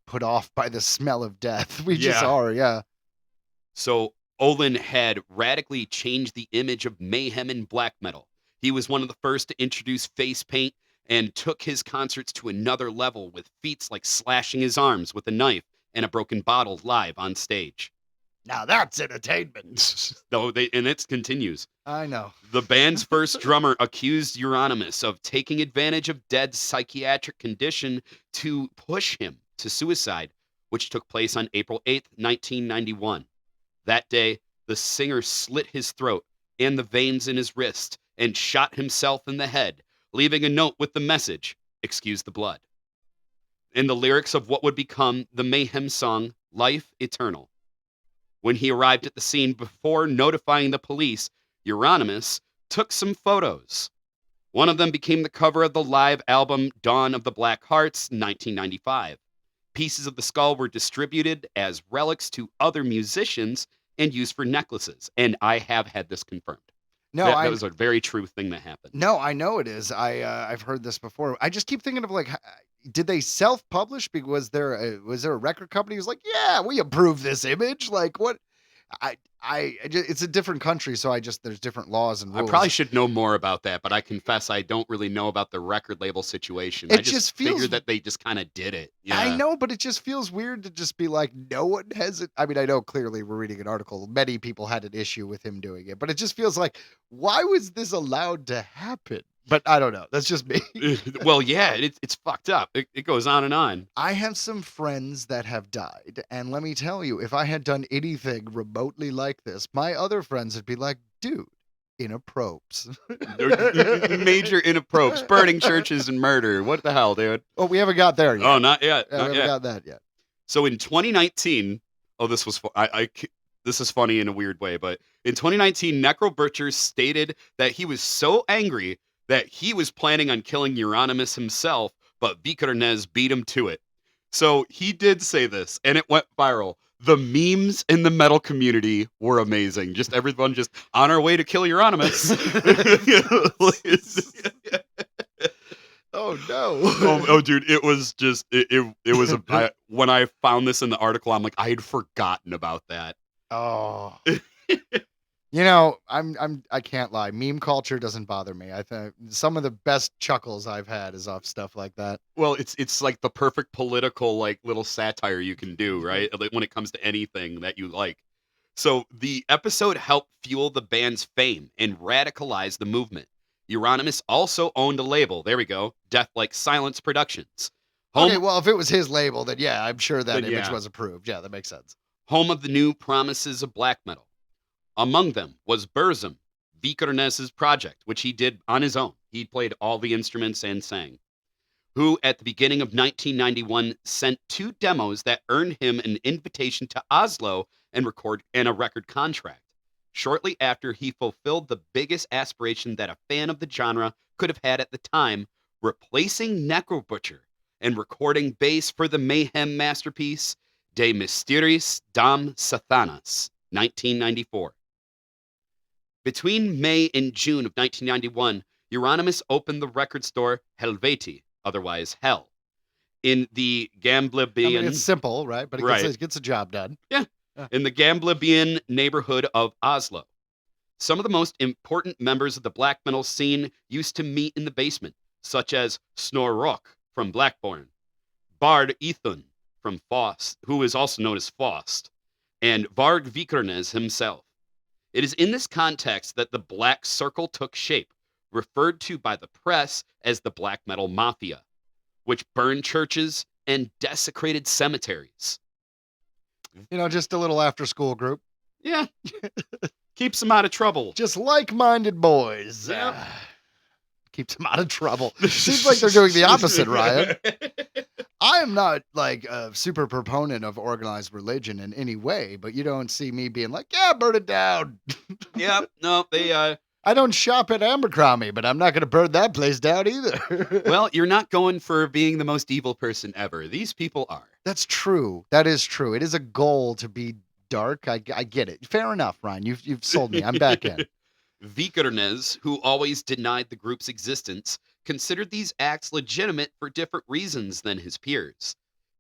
put off by the smell of death. We just Yeah. are, yeah. So Olin had radically changed the image of Mayhem in black metal. He was one of the first to introduce face paint and took his concerts to another level with feats like slashing his arms with a knife and a broken bottle live on stage. Now that's entertainment. And it continues. I know. The band's first drummer accused Euronymous of taking advantage of Dead's psychiatric condition to push him to suicide, which took place on April 8th, 1991. That day, the singer slit his throat and the veins in his wrist and shot himself in the head, leaving a note with the message, "Excuse the blood," in the lyrics of what would become the Mayhem song, Life Eternal. When he arrived at the scene before notifying the police, Euronymous took some photos. One of them became the cover of the live album Dawn of the Black Hearts, 1995. Pieces of the skull were distributed as relics to other musicians and used for necklaces. And I have had this confirmed. No, that was a very true thing that happened. No, I know it is. I've heard this before. I just keep thinking of like, did they self-publish? Because was there a record company who's like, yeah, we approve this image? Like what? It's a different country, so there's different laws and rules. I probably should know more about that, but I confess I don't really know about the record label situation. It I just feels- figured that they just kind of did it. Yeah. I know, but it just feels weird to just be like, no one has it. I mean, I know clearly we're reading an article. Many people had an issue with him doing it, but it just feels like, why was this allowed to happen? But I don't know. That's just me. Well, yeah, it's fucked up. It goes on and on. I have some friends that have died, and let me tell you, if I had done anything remotely like this, my other friends would be like, dude, inappropriate. Major inappropriate, burning churches and murder. What the hell, dude? Oh, we haven't got there yet. Oh, not yet. Yeah, Not we yet. haven't got that yet. So in 2019, this was this is funny in a weird way, but in 2019, Necro Butcher stated that he was so angry that he was planning on killing Euronymous himself, but Vikernes beat him to it. So he did say this, and it went viral. The memes in the metal community were amazing. Just everyone just on our way to kill Euronymous. Oh no! Oh, dude, it was just it was when I found this in the article, I'm like, I had forgotten about that. Oh. I can't lie. Meme culture doesn't bother me. I think some of the best chuckles I've had is off stuff like that. Well, it's like the perfect political like little satire you can do, right? Like, when it comes to anything that you like. So the episode helped fuel the band's fame and radicalize the movement. Euronymous also owned a label. There we go. Death Like Silence Productions. Okay, well, if it was his label, then yeah, I'm sure that Then image yeah. was approved. Yeah, that makes sense. Home of the new promises of black metal. Among them was Burzum, Vikernes' project, which he did on his own. He played all the instruments and sang. Who, at the beginning of 1991, sent 2 demos that earned him an invitation to Oslo and a record contract. Shortly after, he fulfilled the biggest aspiration that a fan of the genre could have had at the time, replacing Necro Butcher and recording bass for the Mayhem masterpiece De Mysteris Dam Satanas, 1994. Between May and June of 1991, Euronymous opened the record store Helveti, otherwise Hell, in the Gamblebien. It's simple, right? But it gets a job done. Yeah, in the Gamblebien neighborhood of Oslo. Some of the most important members of the black metal scene used to meet in the basement, such as Snor Rock from Blackburn, Bard Ethun from Faust, who is also known as Faust, and Varg Vikernes himself. It is in this context that the Black Circle took shape, referred to by the press as the Black Metal Mafia, which burned churches and desecrated cemeteries. Just a little after-school group. Yeah. Keeps them out of trouble. Just like-minded boys. Yep. Keeps them out of trouble. Seems like they're doing the opposite, Ryan. I am not like a super proponent of organized religion in any way, but you don't see me being like, yeah, burn it down. Yeah, no, I don't shop at Abercrombie, but I'm not going to burn that place down either. Well, you're not going for being the most evil person ever. These people are. That's true. That is true. It is a goal to be dark. I get it. Fair enough, Ryan. You've sold me. I'm back in. Vikernes, who always denied the group's existence, considered these acts legitimate for different reasons than his peers.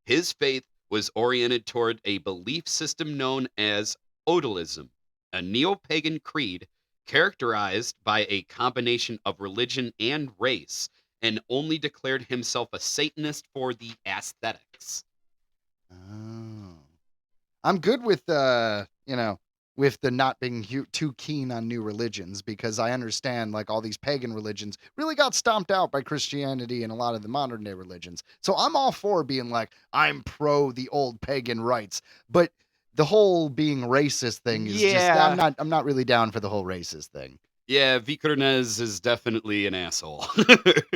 His faith was oriented toward a belief system known as Odalism, a neo-pagan creed characterized by a combination of religion and race, and only declared himself a Satanist for the aesthetics. Oh. I'm good with with the not being too keen on new religions, because I understand like all these pagan religions really got stomped out by Christianity and a lot of the modern day religions. So I'm all for being like, I'm pro the old pagan rites, but the whole being racist thing is just, I'm not really down for the whole racist thing. Yeah, Vikernes is definitely an asshole.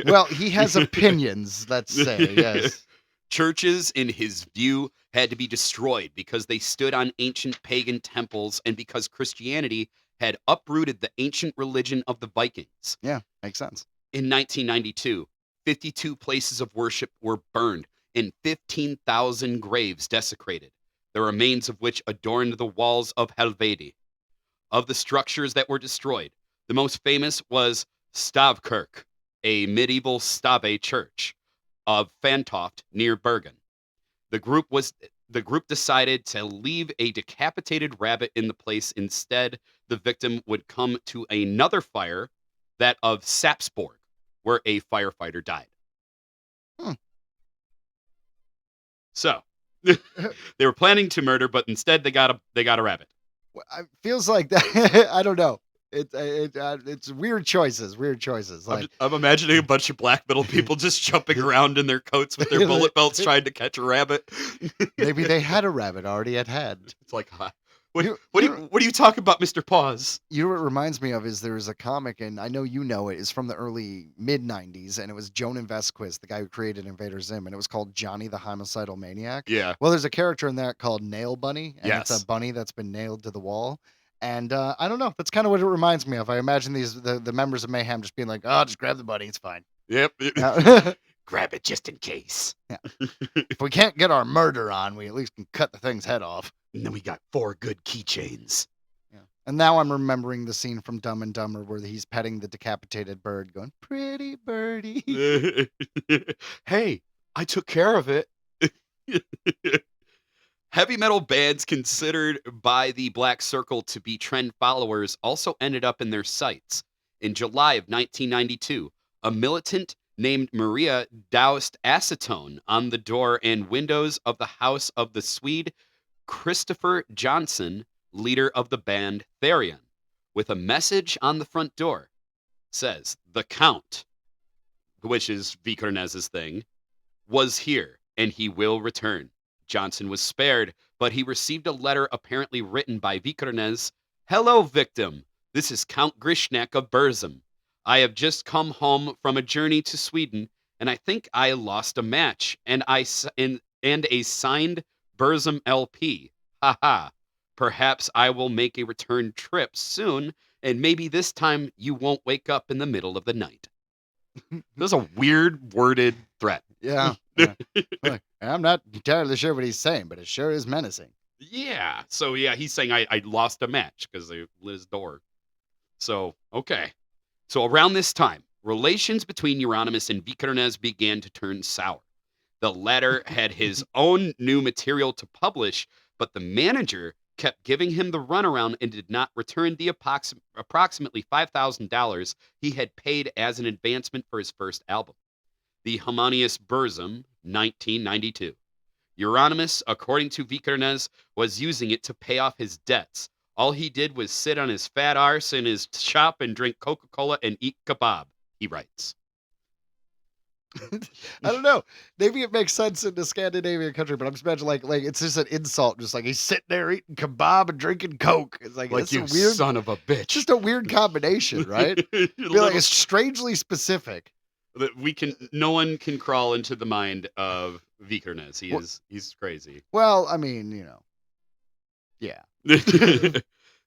Well, he has opinions, let's say, yes. Churches, in his view, had to be destroyed because they stood on ancient pagan temples and because Christianity had uprooted the ancient religion of the Vikings. Yeah, makes sense. In 1992, 52 places of worship were burned and 15,000 graves desecrated, the remains of which adorned the walls of Helveti. Of the structures that were destroyed, the most famous was Stavkirk, a medieval stave church of Fantoft near Bergen. The group decided to leave a decapitated rabbit in the place. Instead, the victim would come to another fire, that of Sapsborg, where a firefighter died. So, they were planning to murder, but instead they got a rabbit. It feels like that. I don't know. It's weird choices. Like, I'm imagining a bunch of black metal people just jumping around in their coats with their bullet belts trying to catch a rabbit. Maybe they had a rabbit already at hand. It's like, what are you talking about, Mr. Paws? You know what it reminds me of is there was a comic, and I know you know it, is from the early mid-90s, and it was Jonan Vesquist, the guy who created Invader Zim, and it was called Johnny the Homicidal Maniac. Yeah. Well, there's a character in that called Nail Bunny, and Yes. it's a bunny that's been nailed to the wall. And I don't know. That's kind of what it reminds me of. I imagine the members of Mayhem just being like, "Oh, just grab the bunny. It's fine." Yep. Yeah. Grab it just in case. Yeah. If we can't get our murder on, we at least can cut the thing's head off. And then we got 4 good keychains. Yeah. And now I'm remembering the scene from Dumb and Dumber where he's petting the decapitated bird, going, "Pretty birdie." Hey, I took care of it. Heavy metal bands considered by the Black Circle to be trend followers also ended up in their sights. In July of 1992, a militant named Maria doused acetone on the door and windows of the house of the Swede Christopher Johnson, leader of the band Therion, with a message on the front door. It says, "The Count," which is Vikernes' thing, "was here, and he will return." Johnson was spared, but he received a letter apparently written by Vikernes. "Hello, victim. This is Count Grishnak of Burzum. I have just come home from a journey to Sweden, and I think I lost a match and a signed Burzum LP. Ha. Perhaps I will make a return trip soon, and maybe this time you won't wake up in the middle of the night. That's a weird worded threat. Yeah. Yeah. Look, I'm not entirely sure what he's saying, but it sure is menacing. Yeah. So yeah, he's saying I lost a match because they lit his door. So okay. So around this time, relations between Euronymous and Vikernes began to turn sour. The latter had his own new material to publish, but the manager kept giving him the runaround and did not return the approximately $5,000 he had paid as an advancement for his first album, the homonymous Burzum, 1992. Euronymous, according to Vikernes, was using it to pay off his debts. All he did was sit on his fat arse in his shop and drink Coca-Cola and eat kebab, he writes. I don't know. Maybe it makes sense in the Scandinavian country, but I'm just imagining like it's just an insult. Just like he's sitting there eating kebab and drinking Coke. It's like Like, you a weird, son of a bitch. just a weird combination, right? Be like it's strangely specific. No one can crawl into the mind of Vikernes. He's crazy. Well, I mean, yeah.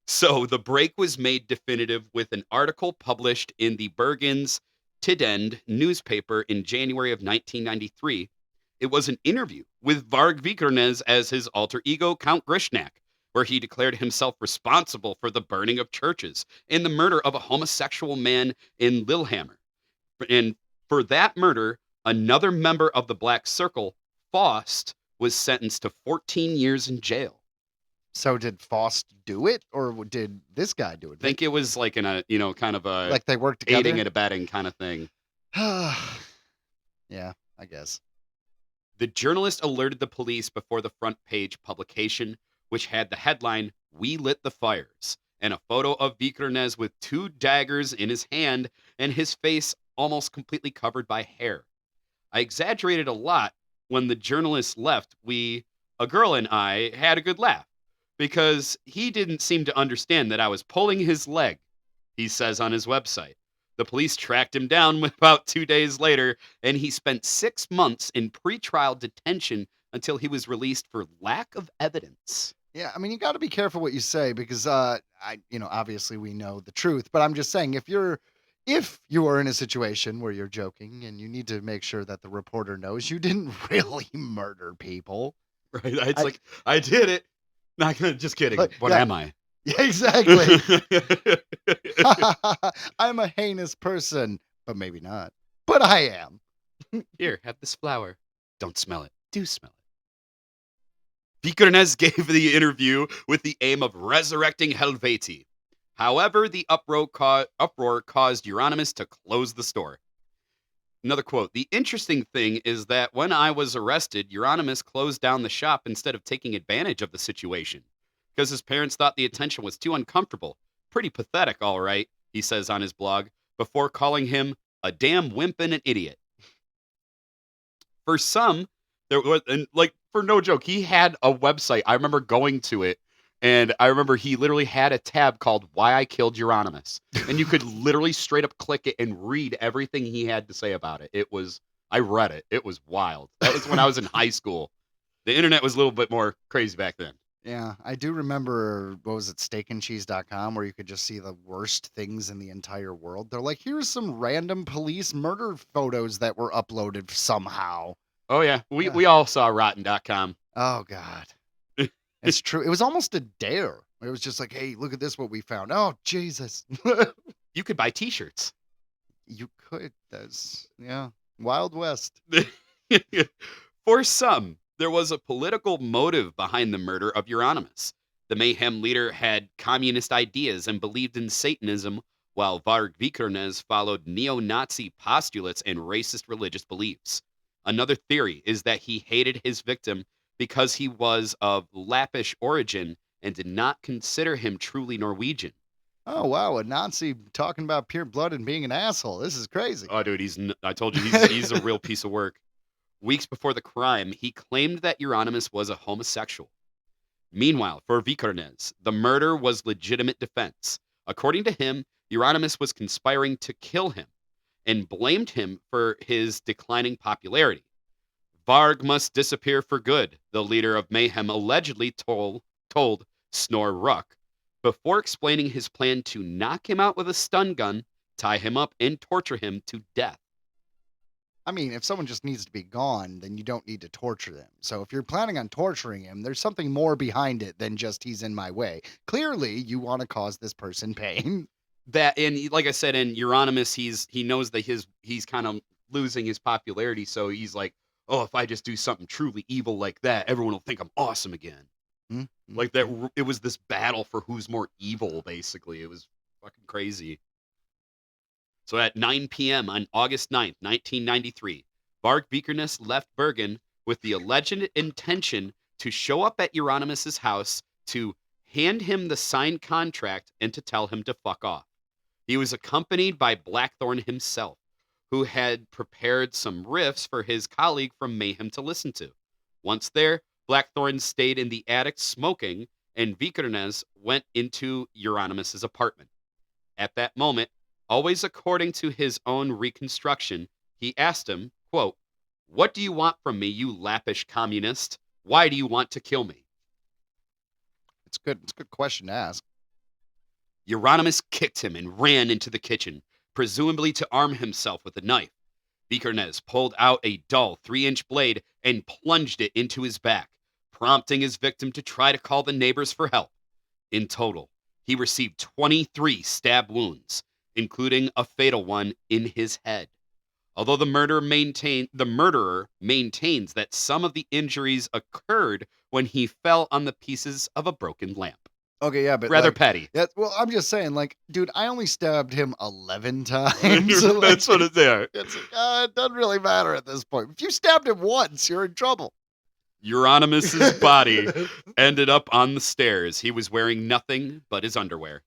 So the break was made definitive with an article published in the Bergens Tidende newspaper in January of 1993. It was an interview with Varg Vikernes as his alter ego, Count Grishnak, where he declared himself responsible for the burning of churches and the murder of a homosexual man in Lillehammer. And for that murder, another member of the Black Circle, Faust, was sentenced to 14 years in jail. So did Faust do it, or did this guy do it? I think it was like in a, kind of a like they worked together, aiding and abetting kind of thing. Yeah, I guess. The journalist alerted the police before the front page publication, which had the headline, "We Lit the Fires," and a photo of Vikernes with 2 daggers in his hand and his face almost completely covered by hair. I exaggerated a lot. When the journalist left, a girl and I, had a good laugh, because he didn't seem to understand that I was pulling his leg, he says on his website. The police tracked him down about 2 days later, and he spent 6 months in pretrial detention until he was released for lack of evidence. Yeah, I mean, you got to be careful what you say because, obviously we know the truth, but I'm just saying if you are in a situation where you're joking and you need to make sure that the reporter knows you didn't really murder people. Right? It's like, I did it. Not gonna, just kidding. Like, what yeah. am I? Yeah, exactly. I'm a heinous person, but maybe not. But I am. Here, have this flower. Don't smell it. Do smell it. Vikernes gave the interview with the aim of resurrecting Helveti. However, the uproar caused Euronymous to close the store. Another quote, "The interesting thing is that when I was arrested, Euronymous closed down the shop instead of taking advantage of the situation, because his parents thought the attention was too uncomfortable. Pretty pathetic, all right," he says on his blog, before calling him a damn wimp and an idiot. For some, there was, and like, for no joke, he had a website. I remember going to it, and I remember he literally had a tab called "Why I Killed Euronymous," and you could literally straight up click it and read everything he had to say about it. I read it. It was wild. That was when I was in high school. The internet was a little bit more crazy back then. Yeah, I do remember, what was it, steakandcheese.com, where you could just see the worst things in the entire world. They're like, here's some random police murder photos that were uploaded somehow. Oh, yeah. We all saw rotten.com. Oh, God. It's true. It was almost a dare. It was just like, hey, look at this, what we found. Oh, Jesus. You could buy T-shirts. You could. That's, yeah, Wild West. For some, there was a political motive behind the murder of Euronymous. The Mayhem leader had communist ideas and believed in Satanism, while Varg Vikernes followed neo-Nazi postulates and racist religious beliefs. Another theory is that he hated his victim because he was of Lappish origin and did not consider him truly Norwegian. Oh, wow, a Nazi talking about pure blood and being an asshole. This is crazy. Oh, dude, I told you, he's a real piece of work. Weeks before the crime, he claimed that Euronymous was a homosexual. Meanwhile, for Vikernes, the murder was legitimate defense. According to him, Euronymous was conspiring to kill him and blamed him for his declining popularity. Varg must disappear for good, the leader of Mayhem allegedly told Snor Ruck, before explaining his plan to knock him out with a stun gun, tie him up, and torture him to death. I mean, if someone just needs to be gone, then you don't need to torture them. So if you're planning on torturing him, there's something more behind it than just he's in my way. Clearly, you want to cause this person pain. That, and like I said, in Euronymous, he knows that he's kind of losing his popularity, so he's like, oh, if I just do something truly evil like that, everyone will think I'm awesome again. Mm-hmm. Like that, it was this battle for who's more evil, basically. It was fucking crazy. So at 9 p.m. on August 9th, 1993, Varg Vikernes left Bergen with the alleged intention to show up at Euronymous' house to hand him the signed contract and to tell him to fuck off. He was accompanied by Blackthorn himself, who had prepared some riffs for his colleague from Mayhem to listen to. Once there, Blackthorn stayed in the attic smoking, and Vikernes went into Euronymous' apartment. At that moment, always according to his own reconstruction, he asked him, quote, "What do you want from me, you lappish communist? Why do you want to kill me?" It's good. It's a good question to ask. Euronymous kicked him and ran into the kitchen, presumably to arm himself with a knife. Vikernes pulled out a dull 3-inch blade and plunged it into his back, prompting his victim to try to call the neighbors for help. In total, he received 23 stab wounds, including a fatal one in his head. Although the murderer maintains that some of the injuries occurred when he fell on the pieces of a broken lamp. Okay, yeah, but Rather petty. Yeah, well, I'm just saying, like, dude, I only stabbed him 11 times. So, like, That's what it's there. it's like, it doesn't really matter at this point. If you stabbed him once, you're in trouble. Euronymous' body ended up on the stairs. He was wearing nothing but his underwear.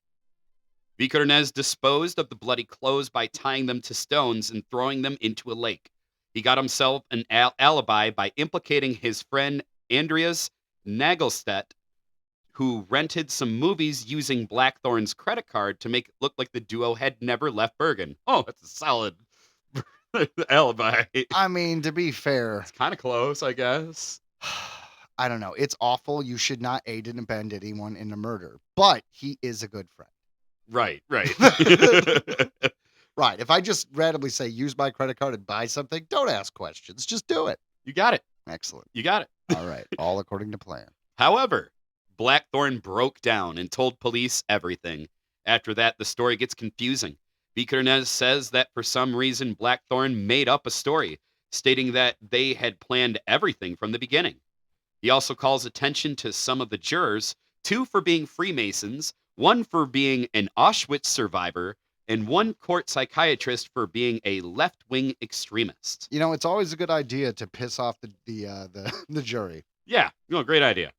Vikernes disposed of the bloody clothes by tying them to stones and throwing them into a lake. He got himself an alibi by implicating his friend Andreas Nagelstedt, who rented some movies using Blackthorn's credit card to make it look like the duo had never left Bergen. Oh, that's a solid alibi. I mean, to be fair, It's kind of close, I guess. I don't know. It's awful. You should not aid and abet anyone in a murder, but he is a good friend. Right. Right. If I just randomly say, use my credit card and buy something, don't ask questions. Just do it. You got it. Excellent. You got it. All right. All according to plan. However, Blackthorn broke down and told police everything. After that, the story gets confusing. Vikernes says that for some reason, Blackthorn made up a story, stating that they had planned everything from the beginning. He also calls attention to some of the jurors, 2 for being Freemasons, 1 for being an Auschwitz survivor, and 1 court psychiatrist for being a left-wing extremist. You know, it's always a good idea to piss off the jury. Yeah, great idea.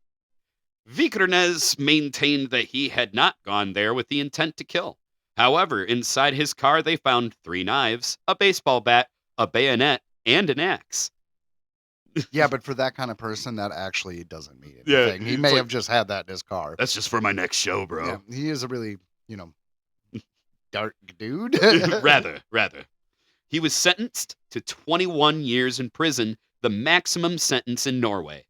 Vikernes maintained that he had not gone there with the intent to kill. However, inside his car, they found 3 knives, a baseball bat, a bayonet, and an axe. Yeah, but for that kind of person, that actually doesn't mean Yeah, anything. He it's may like- have just had that in his car. That's just for my next show, bro. Yeah, he is a really, dark dude. Rather. He was sentenced to 21 years in prison, the maximum sentence in Norway.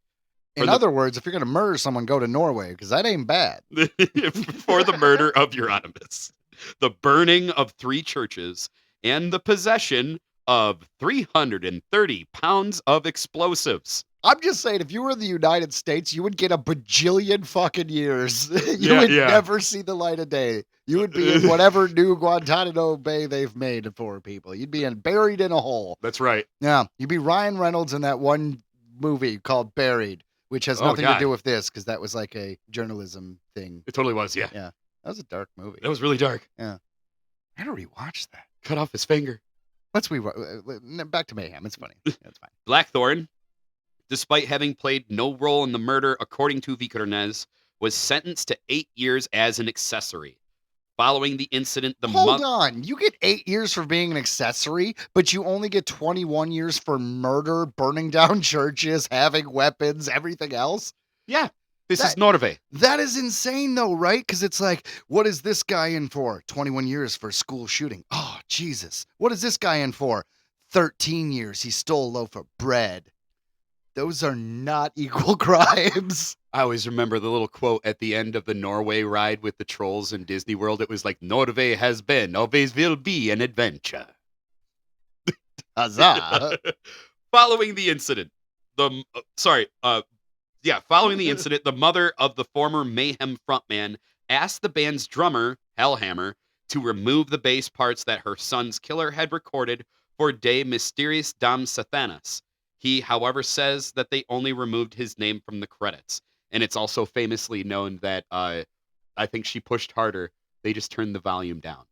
In other words, if you're going to murder someone, go to Norway, because that ain't bad. For the murder of Euronymous, the burning of 3 churches, and the possession of 330 pounds of explosives. I'm just saying, if you were in the United States, you would get a bajillion fucking years. You Yeah, would yeah. never see the light of day. You would be in whatever new Guantanamo Bay they've made for people. You'd be buried in a hole. That's right. Yeah, you'd be Ryan Reynolds in that one movie called Buried, which has Oh, nothing God. to do with this, because that was like a journalism thing. It totally was, yeah. That was a dark movie. That was really dark. I had to rewatch that. Cut off his finger. Back to Mayhem. It's funny. It's fine. Blackthorn, despite having played no role in the murder, according to Vikernes, was sentenced to 8 years as an accessory. Following the incident, Hold on. You get 8 years for being an accessory, but you only get 21 years for murder, burning down churches, having weapons, everything else? Yeah. This is Norway. That is insane, though, right? Because it's like, what is this guy in for? 21 years for a school shooting. Oh, Jesus. What is this guy in for? 13 years. He stole a loaf of bread. Those are not equal crimes. I always remember the little quote at the end of the Norway ride with the trolls in Disney World. It was like, Norway has been, always will be an adventure. Huzzah. Following the incident, following the incident, the mother of the former Mayhem frontman asked the band's drummer, Hellhammer, to remove the bass parts that her son's killer had recorded for De Mysterious Dam Satanas. He, however, says that they only removed his name from the credits. And it's also famously known that I think she pushed harder. They just turned the volume down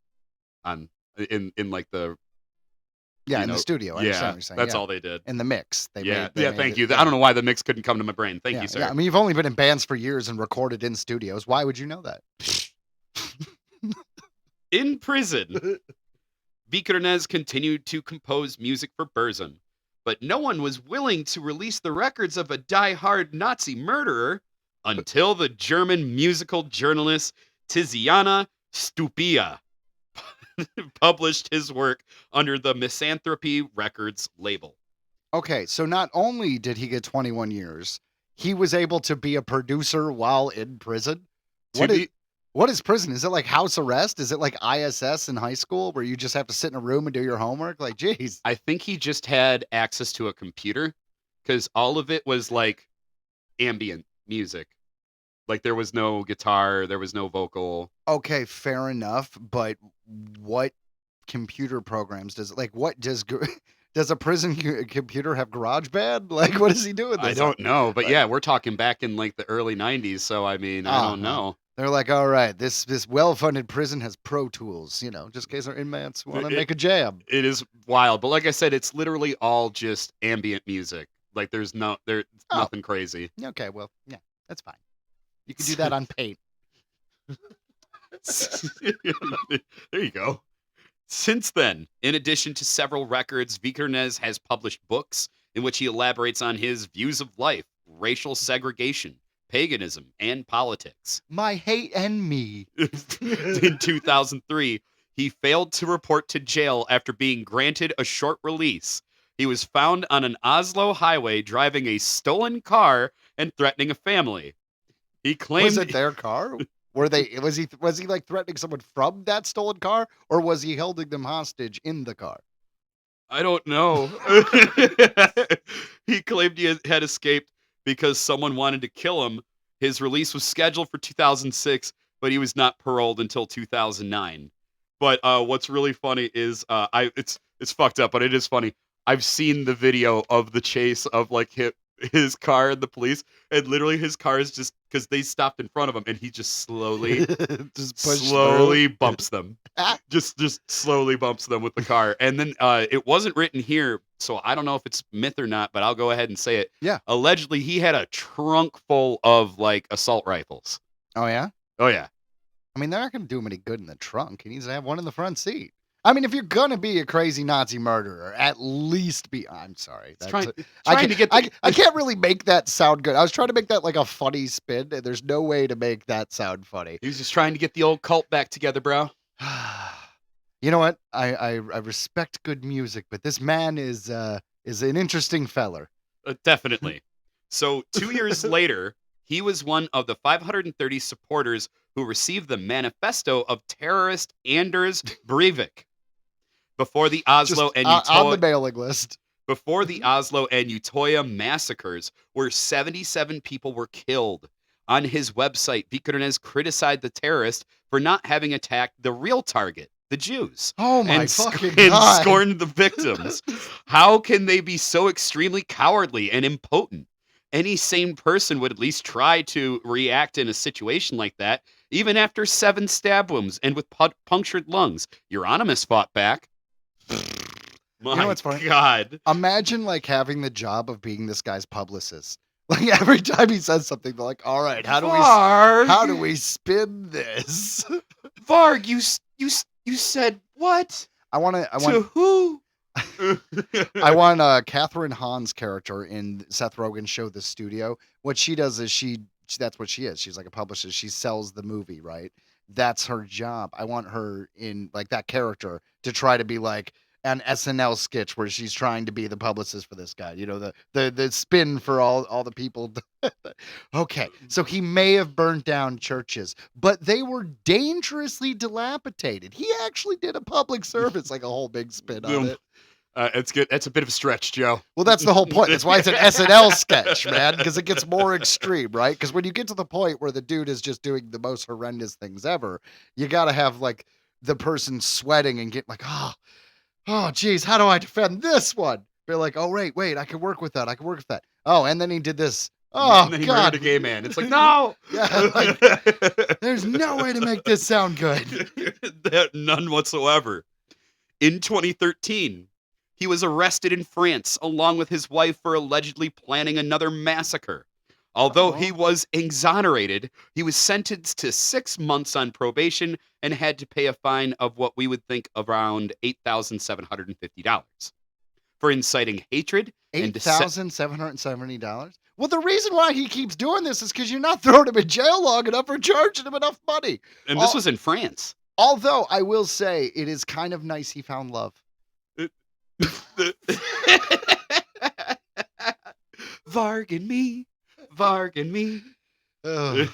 in like the in the studio. I understand what you're saying. That's all they did. In the mix. They made thank you. it, I don't know why the mix couldn't come to my brain. Thank you, sir. Yeah, I mean, you've only been in bands for years and recorded in studios. Why would you know that? In prison, Vikernes continued to compose music for Burzum, but no one was willing to release the records of a die-hard Nazi murderer until the German musical journalist Tiziana Stupia published his work under the Misanthropy Records label. Okay, so not only did he get 21 years, he was able to be a producer while in prison. What is prison? Is it like house arrest? Is it like ISS in high school where you just have to sit in a room and do your homework? Like, geez. I think he just had access to a computer because all of it was like ambient music. Like there was no guitar, there was no vocal. Okay, fair enough. But what computer programs does it? Like, what does a prison computer have GarageBand? Like, what is he doing? I don't know, but yeah, we're talking back in like the early '90s. So I mean, I don't know. They're like, all right, this well-funded prison has Pro Tools, just in case our inmates want to make a jam. It is wild, but like I said, it's literally all just ambient music. Like there's nothing crazy. Okay, well, yeah, that's fine. You can do that on Paint. There you go. Since then, in addition to several records, Vikernes has published books in which he elaborates on his views of life, racial segregation, paganism, and politics. My hate and me. In 2003, he failed to report to jail after being granted a short release. He was found on an Oslo highway driving a stolen car and threatening a family. He claimed Was it their car? Was he like threatening someone from that stolen car, or was he holding them hostage in the car? I don't know. He claimed he had escaped because someone wanted to kill him. His release was scheduled for 2006, but he was not paroled until 2009. But what's really funny is it's fucked up, but it is funny. I've seen the video of the chase of like his car and the police, and literally his car is just because they stopped in front of him, and he just slowly bumps them. just slowly bumps them with the car. And then it wasn't written here, so I don't know if it's myth or not, but I'll go ahead and say it. Yeah. Allegedly, he had a trunk full of like assault rifles. Oh yeah? Oh yeah. I mean, they're not going to do him any good in the trunk. He needs to have one in the front seat. I mean, if you're going to be a crazy Nazi murderer, at least be... I'm sorry. I can't really make that sound good. I was trying to make that like a funny spin, and there's no way to make that sound funny. He was just trying to get the old cult back together, bro. You know what? I respect good music, but this man is an interesting feller. Definitely. So 2 years later, he was one of the 530 supporters who received the manifesto of terrorist Anders Breivik. Before the Oslo and on the mailing list. Before the Oslo and Utoya massacres, where 77 people were killed. On his website, Vikernes criticized the terrorists for not having attacked the real target, the Jews. Oh my fucking God. God. And scorned the victims. How can they be so extremely cowardly and impotent? Any sane person would at least try to react in a situation like that, even after 7 stab wounds and with punctured lungs. Euronymous fought back. My You know what's funny? God. Imagine like having the job of being this guy's publicist. Like every time he says something, they're like, "All right, how do we spin this?" Varg, you said what? I want To who? I want Catherine Hahn's character in Seth Rogen's show The Studio. What she does is she that's what she is. She's like a publicist. She sells the movie, right? That's her job. I want her in like that character to try to be like an SNL sketch where she's trying to be the publicist for this guy. You know, the spin for all the people. Okay, so he may have burnt down churches, but they were dangerously dilapidated. He actually did a public service, like a whole big spin on it. It's good. That's a bit of a stretch, Joe. Well, that's the whole point. That's why it's an SNL sketch, man, because it gets more extreme, right? Because when you get to the point where the dude is just doing the most horrendous things ever, you got to have like the person sweating and get like, oh, geez, how do I defend this one? Be like, oh, wait, I can work with that. Oh, and then he did this. Oh, and then he God. murdered a gay man. It's like, no! Yeah, like, there's no way to make this sound good. None whatsoever. In 2013, he was arrested in France along with his wife for allegedly planning another massacre. Although he was exonerated, he was sentenced to 6 months on probation and had to pay a fine of what we would think around $8,750 for inciting hatred. $8,770? Well, the reason why he keeps doing this is because you're not throwing him in jail long enough or charging him enough money. And this was in France. Although I will say it is kind of nice he found love. Varg and me. Ugh.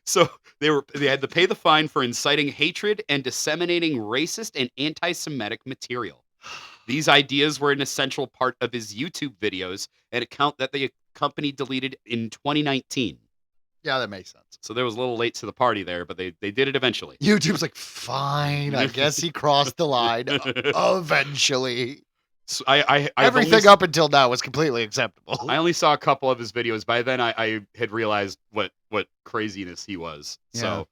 So they had to pay the fine for inciting hatred and disseminating racist and anti-Semitic material. These ideas were an essential part of his YouTube videos, an account that the company deleted in 2019. Yeah, that makes sense. So there was a little late to the party there, but they did it eventually. YouTube's like, fine, I guess he crossed the line eventually. So Everything up until now was completely acceptable. I only saw a couple of his videos. By then, I had realized what craziness he was. So,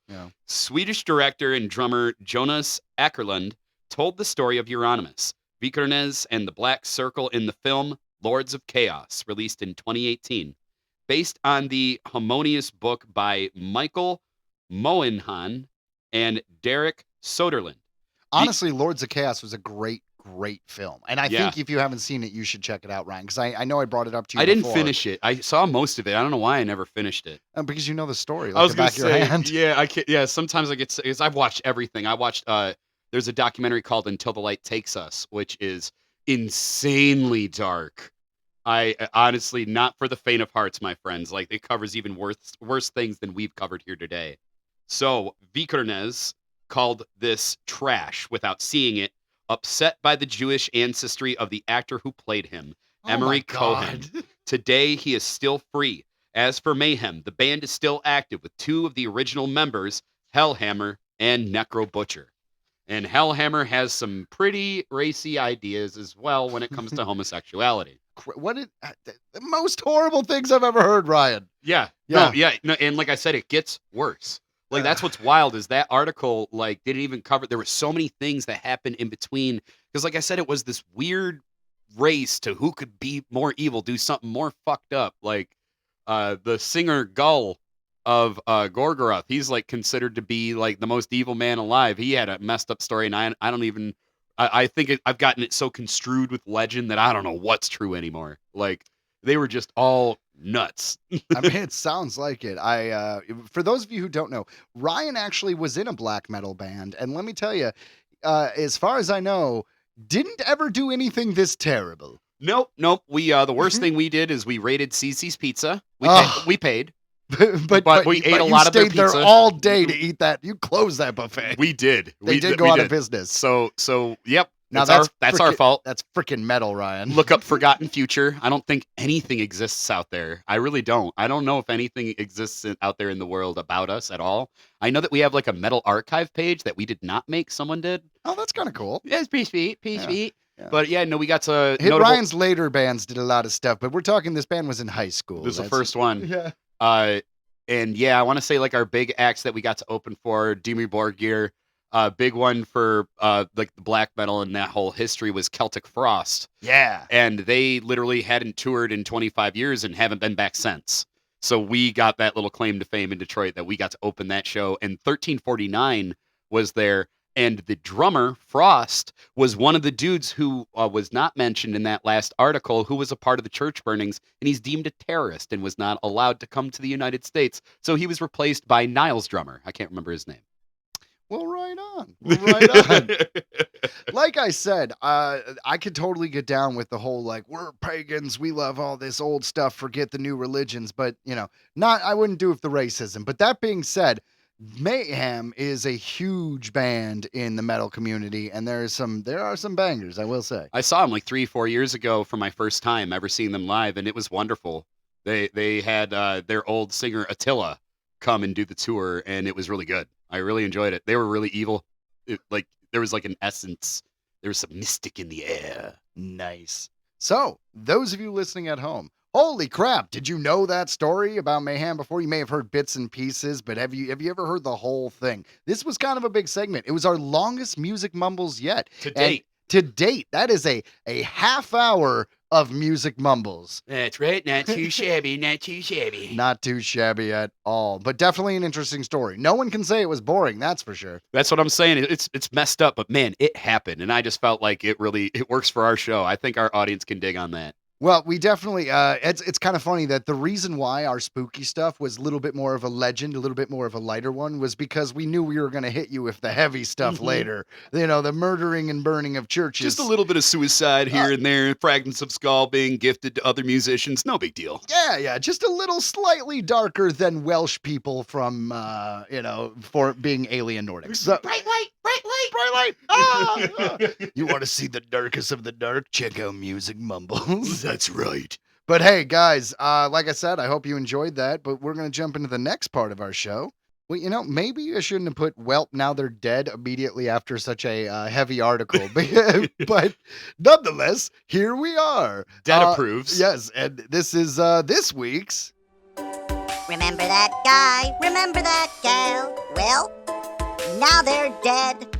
Swedish director and drummer Jonas Åkerlund told the story of Euronymous, Vikernes, and the Black Circle in the film Lords of Chaos, released in 2018, based on the harmonious book by Michael Moynihan and Derek Soderlund. Honestly, Lords of Chaos was a great film. And I think if you haven't seen it, you should check it out, Ryan, because I know I brought it up to you I before. didn't finish it. I saw most of it. I don't know why I never finished it. Because you know the story. Like I was the going back to of your say, hand. sometimes I get, because I've watched everything. I watched, there's a documentary called Until the Light Takes Us, which is insanely dark. I honestly, not for the faint of hearts, my friends. Like, it covers even worse things than we've covered here today. So, Vikernes called this trash without seeing it, upset by the Jewish ancestry of the actor who played him, Emery Cohen. Today, he is still free. As for Mayhem, the band is still active with 2 of the original members, Hellhammer and Necro Butcher. And Hellhammer has some pretty racy ideas as well when it comes to homosexuality. The most horrible things I've ever heard, Ryan. No, and like I said, it gets worse. Like, that's what's wild is that article, like, didn't even cover, there were so many things that happened in between. Because, like I said, it was this weird race to who could be more evil, do something more fucked up. Like, the singer Gull of Gorgoroth, he's, like, considered to be, like, the most evil man alive. He had a messed up story, and I think I've gotten it so construed with legend that I don't know what's true anymore. Like, they were just all nuts. I mean, it sounds like it. For those of you who don't know, Ryan actually was in a black metal band, and let me tell you, as far as I know, didn't ever do anything this terrible. Nope. We the worst thing we did is we raided CC's Pizza. We paid. But we ate a lot of their pizza. You stayed there all day to eat that. You closed that buffet. We did. They did go out of business. So yep. Now that's our fault. That's freaking metal, Ryan. Look up Forgotten Future. I don't think anything exists out there. I really don't. I don't know if anything exists out there in the world about us at all. I know that we have like a metal archive page that we did not make. Someone did. Oh, that's kind of cool. Yeah, it's pretty sweet. Yeah. But yeah, no, we got to. Ryan's later bands did a lot of stuff, but we're talking this band was in high school. This is the first one. Yeah. And yeah, I want to say like our big acts that we got to open for Dimmu Borgir. Big one for like the black metal and that whole history was Celtic Frost. Yeah. And they literally hadn't toured in 25 years and haven't been back since. So we got that little claim to fame in Detroit that we got to open that show. And 1349 was there. And the drummer, Frost, was one of the dudes who was not mentioned in that last article, who was a part of the church burnings, and he's deemed a terrorist and was not allowed to come to the United States. So he was replaced by Niles' drummer. I can't remember his name. Well, right on. Well, right on. Like I said, I could totally get down with the whole, like, we're pagans, we love all this old stuff, forget the new religions, but, I wouldn't do it for the racism. But that being said, Mayhem is a huge band in the metal community, and there are some bangers, I will say. I saw them like 3-4 years ago for my first time ever seeing them live, and it was wonderful. They had their old singer Attila come and do the tour, and it was really good. I really enjoyed it. They were really evil. There was like an essence. There was some mystic in the air. Nice. So, those of you listening at home, holy crap, did you know that story about Mayhem before? You may have heard bits and pieces, but have you ever heard the whole thing? This was kind of a big segment. It was our longest music mumbles yet. To date. To date, that is a half hour of music mumbles. That's right. Not too shabby. Not too shabby. Not too shabby at all, but definitely an interesting story. No one can say it was boring, that's for sure. That's what I'm saying. It's messed up, but man, it happened, and I just felt like it works for our show. I think our audience can dig on that. Well, we definitely, it's kind of funny that the reason why our spooky stuff was a little bit more of a legend, a little bit more of a lighter one, was because we knew we were going to hit you with the heavy stuff later. The murdering and burning of churches. Just a little bit of suicide here and there, fragments of skull being gifted to other musicians. No big deal. Yeah, just a little slightly darker than Welsh people from, for being alien Nordics. So, Bright light! Ah! You want to see the darkest of the dark? Check out Music Mumbles. That's right. But hey, guys, like I said, I hope you enjoyed that, but we're going to jump into the next part of our show. Well, maybe I shouldn't have put "Welp, now they're dead" immediately after such a heavy article. But nonetheless, here we are. Dad approves. Yes, and this is this week's... Remember that guy? Remember that gal? Well, now they're dead.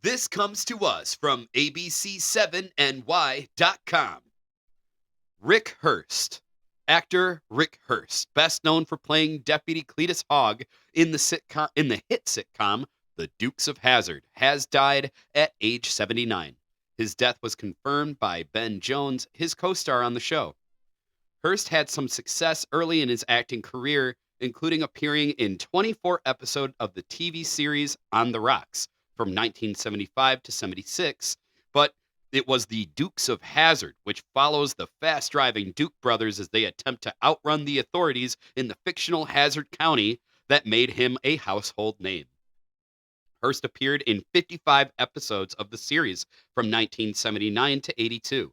This comes to us from ABC7NY.com. Rick Hurst. Actor Rick Hurst, best known for playing Deputy Cletus Hogg in the hit sitcom The Dukes of Hazzard, has died at age 79. His death was confirmed by Ben Jones, his co-star on the show. Hurst had some success early in his acting career, including appearing in 24 episodes of the TV series On the Rocks from 1975 to 76, but it was the Dukes of Hazzard, which follows the fast-driving Duke brothers as they attempt to outrun the authorities in the fictional Hazzard County, that made him a household name. Hurst appeared in 55 episodes of the series from 1979 to 82,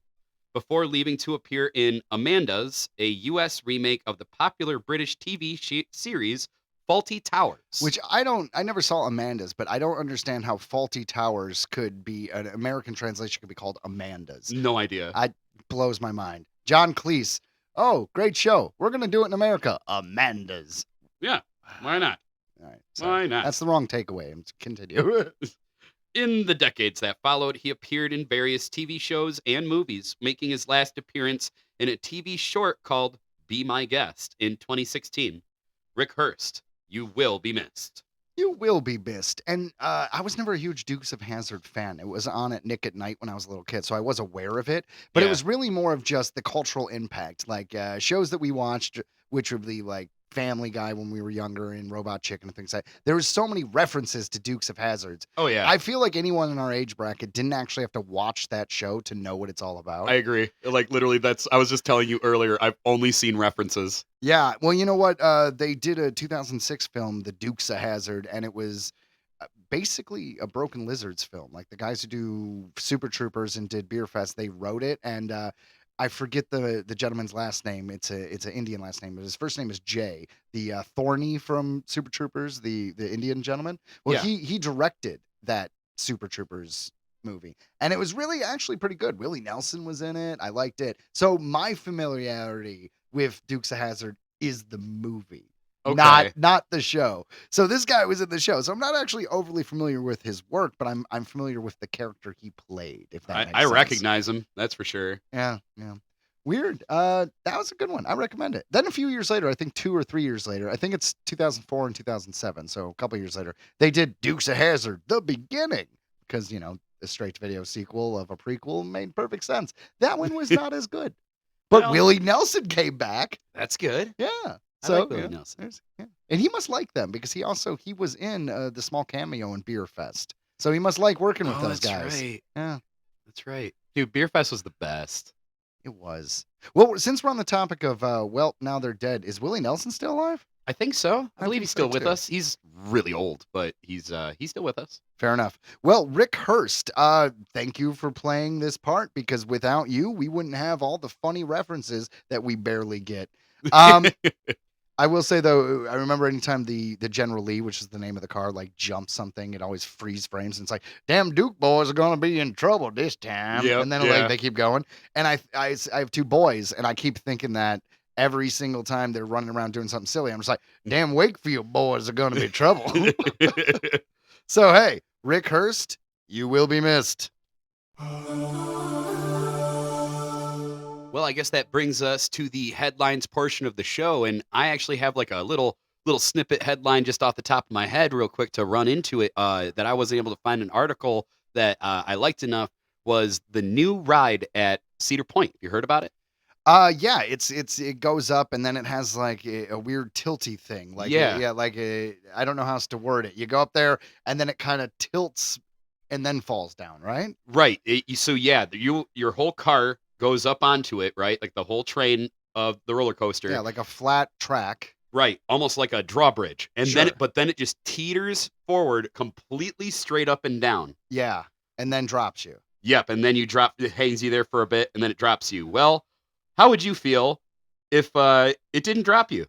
before leaving to appear in Amanda's, a U.S. remake of the popular British TV series Faulty Towers. Which I never saw Amanda's, but I don't understand how Faulty Towers could be, an American translation could be called Amanda's. No idea. It blows my mind. John Cleese. Oh, great show. We're going to do it in America. Amanda's. Yeah, why not? All right. So Why not? That's the wrong takeaway. Continue. In the decades that followed, he appeared in various TV shows and movies, making his last appearance in a TV short called Be My Guest in 2016. Rick Hurst, you will be missed. You will be missed. And I was never a huge Dukes of Hazzard fan. It was on at Nick at Night when I was a little kid, so I was aware of it. But it was really more of just the cultural impact, like shows that we watched, which would be like Family Guy when we were younger and Robot Chicken and things like that. There was so many references to Dukes of Hazzard. Oh, yeah. I feel like anyone in our age bracket didn't actually have to watch that show to know what it's all about. I agree. Like, literally, I was just telling you earlier, I've only seen references. Yeah. Well, you know what? They did a 2006 film, The Dukes of Hazzard, and it was basically a Broken Lizards film. Like the guys who do Super Troopers and did Beer Fest, they wrote it, and I forget the gentleman's last name. It's an Indian last name, but his first name is Jay. The Thorny from Super Troopers, the Indian gentleman. Well, he directed that Super Troopers movie, and it was really actually pretty good. Willie Nelson was in it. I liked it. So my familiarity with Dukes of Hazzard is the movie. Okay. Not the show. So this guy was in the show. So I'm not actually overly familiar with his work, but I'm familiar with the character he played, if that makes sense. I recognize him, that's for sure. Yeah. Weird. That was a good one. I recommend it. Then a few years later, I think 2 or 3 years later, I think it's 2004 and 2007, so a couple years later, they did Dukes of Hazzard: The Beginning, because the straight-to-video sequel of a prequel made perfect sense. That one was not as good, but Well- Willie Nelson came back. That's good. Yeah. I So like Willie Nelson. and he must like them because he was in the small cameo in Beer Fest, so he must like working with those guys. Right. Yeah. That's right. Dude, Beer Fest was the best. It was. Well, since we're on the topic of now they're dead, is Willie Nelson still alive? I think so. I believe think he's so, still with too. us. He's really old, but he's still with us. Fair enough. Well, Rick Hurst, thank you for playing this part because without you, we wouldn't have all the funny references that we barely get. I will say though, I remember anytime the General Lee, which is the name of the car, like jumps something, it always freeze frames and it's like, damn Duke boys are gonna be in trouble this time. Yep, and then yeah. like they keep going. And I have 2 boys and I keep thinking that every single time they're running around doing something silly, I'm just like, damn Wakefield boys are gonna be trouble. So hey, Rick Hurst, you will be missed. Well, I guess that brings us to the headlines portion of the show, and I actually have like a little snippet headline just off the top of my head, real quick to run into it. That I wasn't able to find an article that I liked enough was the new ride at Cedar Point. You heard about it? Yeah, it goes up and then it has like a weird tilty thing. Like Yeah. like I don't know how else to word it. You go up there and then it kind of tilts and then falls down, right? Right. So yeah, your whole car goes up onto it, right? Like the whole train of the roller coaster. Yeah, like a flat track. Right, almost like a drawbridge, and Sure. then it just teeters forward completely straight up and down. Yeah, and then drops you. Yep, and then it hangs you there for a bit, and then it drops you. Well, how would you feel if it didn't drop you,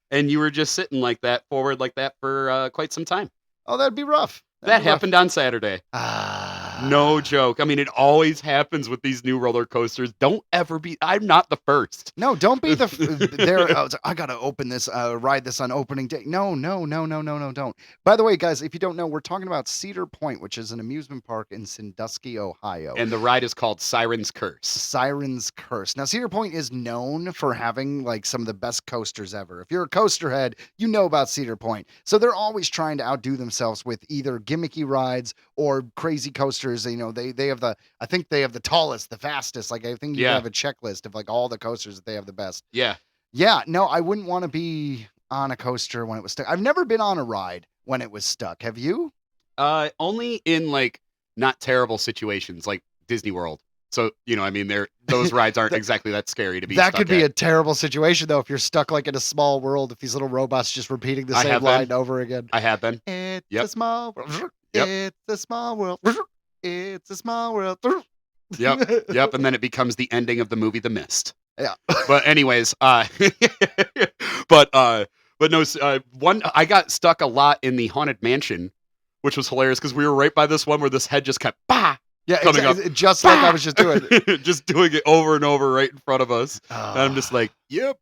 and you were just sitting like that, forward like that for quite some time? Oh, that'd be rough. That happened on Saturday. Ah, No joke. I mean, it always happens with these new roller coasters. Don't ever be. I'm not the first. No, don't be there. I gotta open this, ride this on opening day. No, don't. By the way, guys, if you don't know, we're talking about Cedar Point, which is an amusement park in Sandusky, Ohio. And the ride is called Siren's Curse. Siren's Curse. Now, Cedar Point is known for having like some of the best coasters ever. If you're a coaster head, you know about Cedar Point. So they're always trying to outdo themselves with either gimmicky rides or crazy coasters. They have I think they have the tallest, the fastest. Like I think you Yeah. have a checklist of like all the coasters that they have the best. Yeah. Yeah, no, I wouldn't want to be on a coaster when it was stuck. I've never been on a ride when it was stuck. Have you? Only in like not terrible situations like Disney World. So, I mean, those rides aren't exactly that scary to be That stuck could be at. a terrible situation though if you're stuck like in a small world. If these little robots just repeating the I same have line been. over again. I have been. It's Yep. a small world. Yep. It's a small world. It's a small world. Yep. And then it becomes the ending of the movie The Mist. Yeah. But anyways, but no, one, I got stuck a lot in the Haunted Mansion, which was hilarious because we were right by this one where this head just kept, bah! Yeah, Coming up. just like I was just doing. just doing it over and over right in front of us. And I'm just like, yep.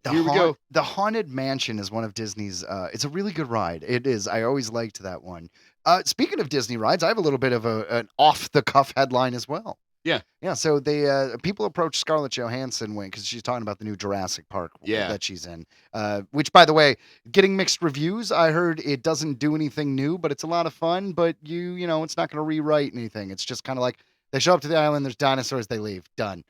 Here we go. The Haunted Mansion is one of Disney's. It's a really good ride. It is. I always liked that one. Speaking of Disney rides, I have a little bit of an off-the-cuff headline as well. Yeah. Yeah. So people approached Scarlett Johansson because she's talking about the new Jurassic Park that she's in. Which, by the way, getting mixed reviews. I heard it doesn't do anything new, but it's a lot of fun. But it's not going to rewrite anything. It's just kind of like they show up to the island, there's dinosaurs, they leave, done.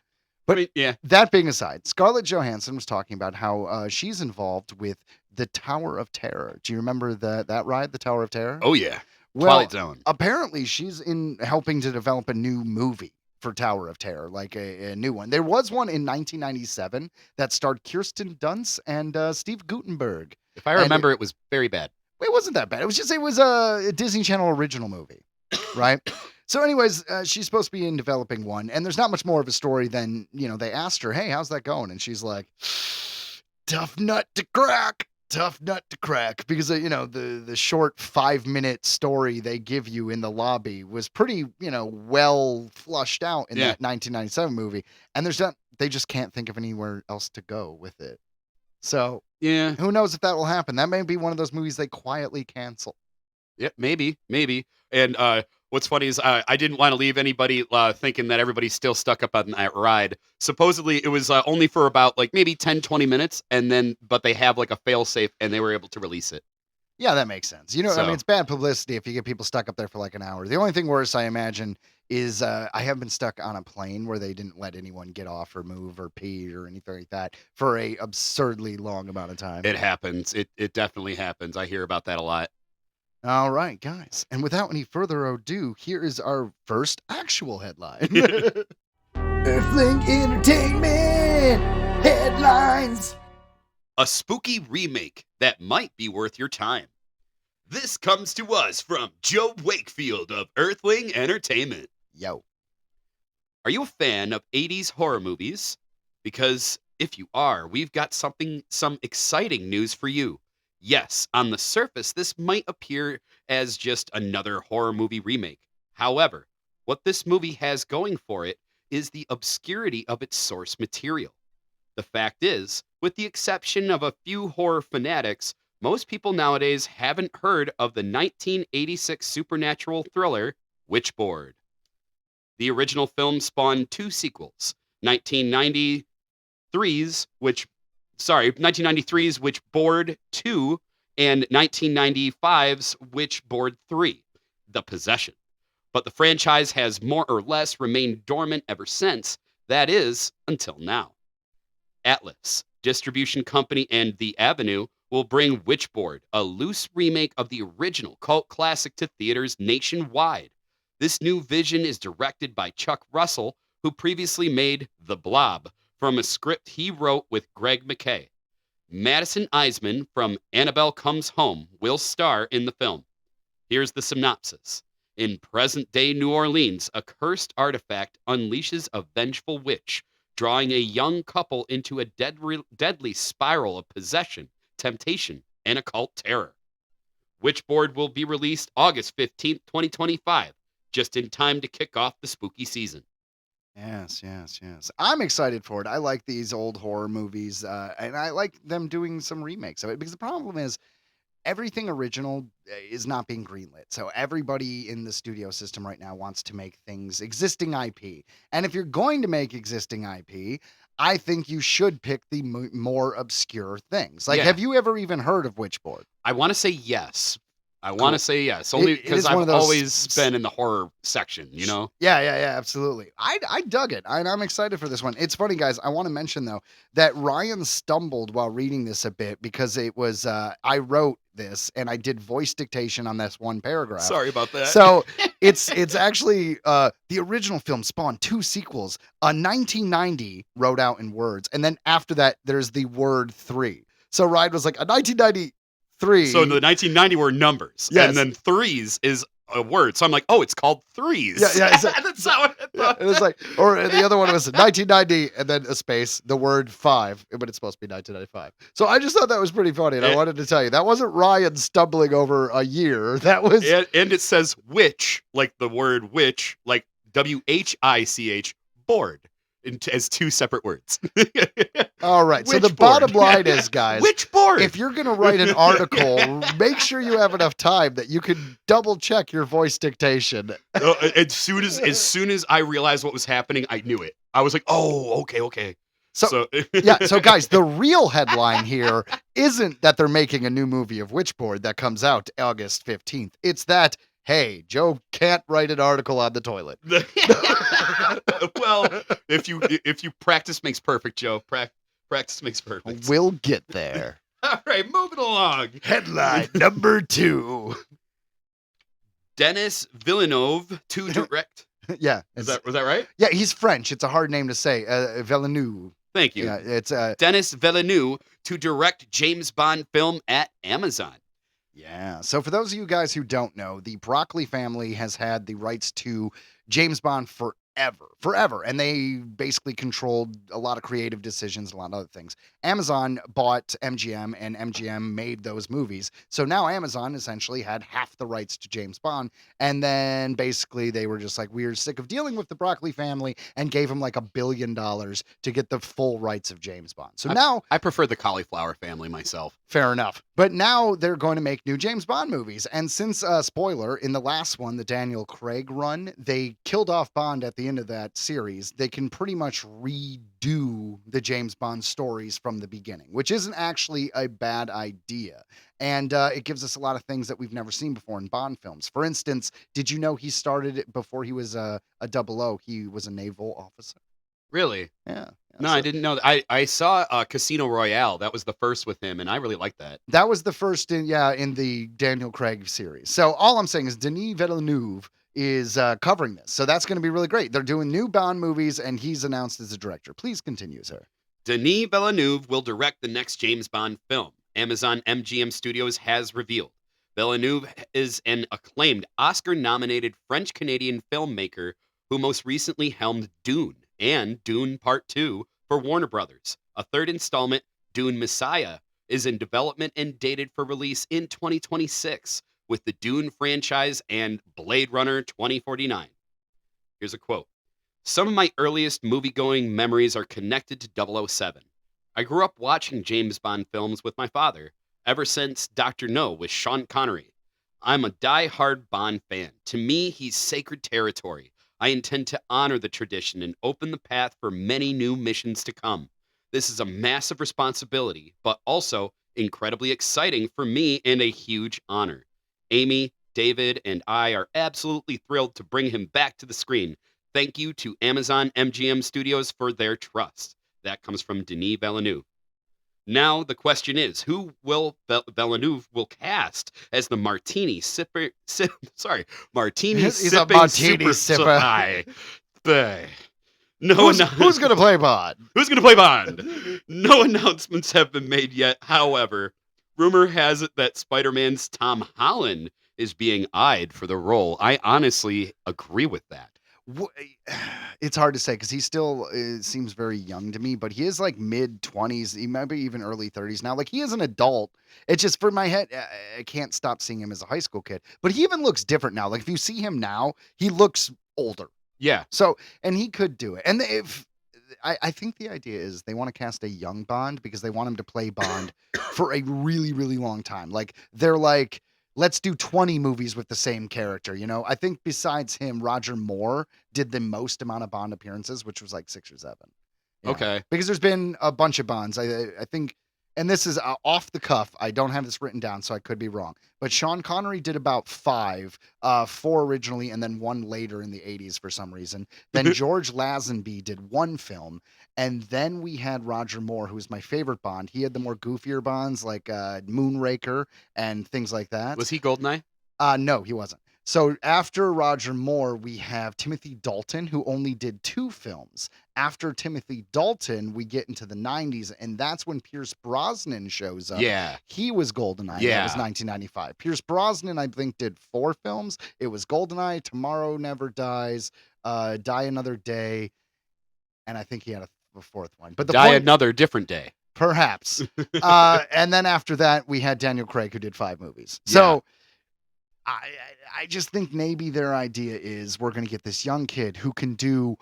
But I mean, yeah. That being aside, Scarlett Johansson was talking about how she's involved with the Tower of Terror. Do you remember that ride, the Tower of Terror? Oh yeah. Well, Twilight Zone. Apparently, she's in helping to develop a new movie for Tower of Terror, like a new one. There was one in 1997 that starred Kirsten Dunst and Steve Guttenberg. If I remember, it was very bad. It wasn't that bad. It was a Disney Channel original movie, right? So anyways, she's supposed to be in developing one, and there's not much more of a story than, they asked her, hey, how's that going? And she's like, tough nut to crack, because, the short 5-minute story they give you in the lobby was pretty, well flushed out in that 1997 movie, and they just can't think of anywhere else to go with it. So Yeah. who knows if that will happen? That may be one of those movies they quietly cancel. Yeah, maybe. And What's funny is I didn't want to leave anybody thinking that everybody's still stuck up on that ride. Supposedly, it was only for about like maybe 10, 20 minutes, but they have like a fail safe, and they were able to release it. Yeah, that makes sense. You know, I So- mean, it's bad publicity if you get people stuck up there for like an hour. The only thing worse, I imagine, is I have been stuck on a plane where they didn't let anyone get off or move or pee or anything like that for a absurdly long amount of time. It happens. It definitely happens. I hear about that a lot. All right, guys. And without any further ado, here is our first actual headline. Earthling Entertainment headlines. A spooky remake that might be worth your time. This comes to us from Joe Wakefield of Earthling Entertainment. Yo. Are you a fan of 80s horror movies? Because if you are, we've got some exciting news for you. Yes, on the surface, this might appear as just another horror movie remake. However, what this movie has going for it is the obscurity of its source material. The fact is, with the exception of a few horror fanatics, most people nowadays haven't heard of the 1986 supernatural thriller Witchboard. The original film spawned two sequels, 1993's Witchboard 2 and 1995's Witchboard 3, The Possession. But the franchise has more or less remained dormant ever since, that is, until now. Atlas, distribution company, and The Avenue will bring Witchboard, a loose remake of the original cult classic, to theaters nationwide. This new vision is directed by Chuck Russell, who previously made The Blob from a script he wrote with Greg McKay. Madison Eisman from Annabelle Comes Home will star in the film. Here's the synopsis. In present-day New Orleans, a cursed artifact unleashes a vengeful witch, drawing a young couple into a deadly spiral of possession, temptation, and occult terror. Witchboard will be released August 15th, 2025, just in time to kick off the spooky season. Yes. I'm excited for it. I like these old horror movies, and I like them doing some remakes of it, because the problem is everything original is not being greenlit. So everybody in the studio system right now wants to make things existing IP. And if you're going to make existing IP, I think you should pick the more obscure things. Like, Yeah. have you ever even heard of Witchboard? I want to say yes. Cool. Only It is because one I've of those always been in the horror section, you know? Yeah, absolutely. I dug it. I'm excited for this one. It's funny, guys. I want to mention, though, that Ryan stumbled while reading this a bit because it was, I wrote this and I did voice dictation on this one paragraph. Sorry about that. So it's actually the original film spawned two sequels. 1990 wrote out in words, and then after that, there's the word 3. So Ryan was like, a 1993. So the 1990 were numbers, Yes. and then threes is a word. So I'm like, oh, it's called threes. Yeah. That's how I Yeah, thought. and it's like, or the other one was 1990 and then a space, the word 5, but it's supposed to be 1995. So I just thought that was pretty funny, and I wanted to tell you that wasn't Ryan stumbling over a year. That was And it says witch, like the word witch, like WHICH, board, as two separate words. all right. So the Witchboard. bottom line is, guys, Which board? if you're gonna write an article, make sure you have enough time that you can double check your voice dictation. As soon as I realized what was happening, I knew it. I was like, oh, okay. So yeah, so guys, the real headline here isn't that they're making a new movie of Witchboard that comes out August 15th. It's that, hey, Joe can't write an article on the toilet. Well, if you practice makes perfect, Joe. Practice makes perfect. We'll get there. All right, moving along. Headline number 2. Denis Villeneuve to direct. Yeah. Was that right? Yeah, he's French. It's a hard name to say. Villeneuve. Thank you. Yeah, it's Denis Villeneuve to direct James Bond film at Amazon. yeah. So for those of you guys who don't know, the Broccoli family has had the rights to James Bond forever. And they basically controlled a lot of creative decisions, a lot of other things. Amazon bought MGM and MGM made those movies. So now Amazon essentially had half the rights to James Bond. And then basically they were just like, we're sick of dealing with the Broccoli family, and gave him like $1 billion to get the full rights of James Bond. So now I prefer the cauliflower family myself. fair enough. But now they're going to make new James Bond movies. And since, spoiler, in the last one, the Daniel Craig run, they killed off Bond at the end of that series. They can pretty much redo the James Bond stories from the beginning, which isn't actually a bad idea. And it gives us a lot of things that we've never seen before in Bond films. For instance, did you know he started it before he was a 00? He was a naval officer. Really? Yeah. No, so I didn't know that. I saw Casino Royale. That was the first with him, and I really liked that. that was the first in the Daniel Craig series. So all I'm saying is Denis Villeneuve is covering this. So that's going to be really great. They're doing new Bond movies, and he's announced as a director. Please continue, sir. Denis Villeneuve will direct the next James Bond film, Amazon MGM Studios has revealed. Villeneuve is an acclaimed Oscar-nominated French-Canadian filmmaker who most recently helmed Dune and Dune Part 2 for Warner Brothers. A third installment, Dune Messiah, is in development and dated for release in 2026 with the Dune franchise and Blade Runner 2049. Here's a quote. Some of my earliest movie-going memories are connected to 007. I grew up watching James Bond films with my father, ever since Dr. No with Sean Connery. I'm a die-hard Bond fan. To me, he's sacred territory. I intend to honor the tradition and open the path for many new missions to come. This is a massive responsibility, but also incredibly exciting for me and a huge honor. Amy, David, and I are absolutely thrilled to bring him back to the screen. Thank you to Amazon MGM Studios for their trust. That comes from Denis Villeneuve. Now the question is, who will Villeneuve will cast as the martini sipper? Martini He's a sipping martini super sipper. spy. Who's going to play Bond? Who's going to play Bond? No announcements have been made yet. However, rumor has it that Spider-Man's Tom Holland is being eyed for the role. I honestly agree with that. It's hard to say because he still seems very young to me, but he is like mid-20s, he might be even early 30s now. Like, he is an adult. It's just for my head, I can't stop seeing him as a high school kid. But he even looks different now. Like, if you see him now, he looks older. Yeah. So, and he could do it. And if I think the idea is they want to cast a young Bond because they want him to play Bond for a really, really long time. Like, they're like, let's do 20 movies with the same character, you know? I think besides him, Roger Moore did the most amount of Bond appearances, which was like 6 or 7. Yeah. Okay. Because there's been a bunch of Bonds. I think, and this is off the cuff. I don't have this written down, so I could be wrong. But Sean Connery did about 5, 4 originally, and then 1 later in the 80s for some reason. Then George Lazenby did 1 film. And then we had Roger Moore, who was my favorite Bond. He had the more goofier Bonds, like Moonraker and things like that. Was he Goldeneye? No, he wasn't. So after Roger Moore, we have Timothy Dalton, who only did 2 films. After Timothy Dalton, we get into the 90s, and that's when Pierce Brosnan shows up. Yeah. He was Goldeneye. Yeah. That was 1995. Pierce Brosnan, I think, did 4 films. It was Goldeneye, Tomorrow Never Dies, Die Another Day, and I think he had a 4th one. But Die Another Different Day. Perhaps. And then after that, we had Daniel Craig, who did 5 movies. So I just think maybe their idea is we're going to get this young kid who can do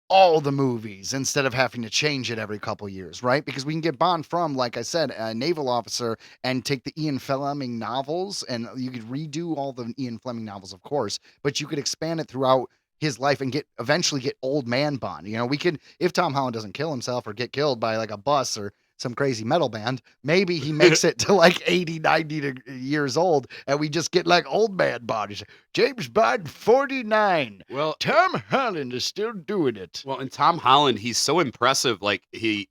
all the movies instead of having to change it every couple years, right? Because we can get Bond from, like I said, a naval officer and take the Ian Fleming novels, and you could redo all the Ian Fleming novels, of course, but you could expand it throughout his life and eventually get old man Bond. You know, we could, if Tom Holland doesn't kill himself or get killed by like a bus or some crazy metal band, maybe he makes it to like 80, 90 years old, and we just get like old man Bond. He's like, James Bond 49. Well, Tom Holland is still doing it. Well, and Tom Holland, he's so impressive. Like he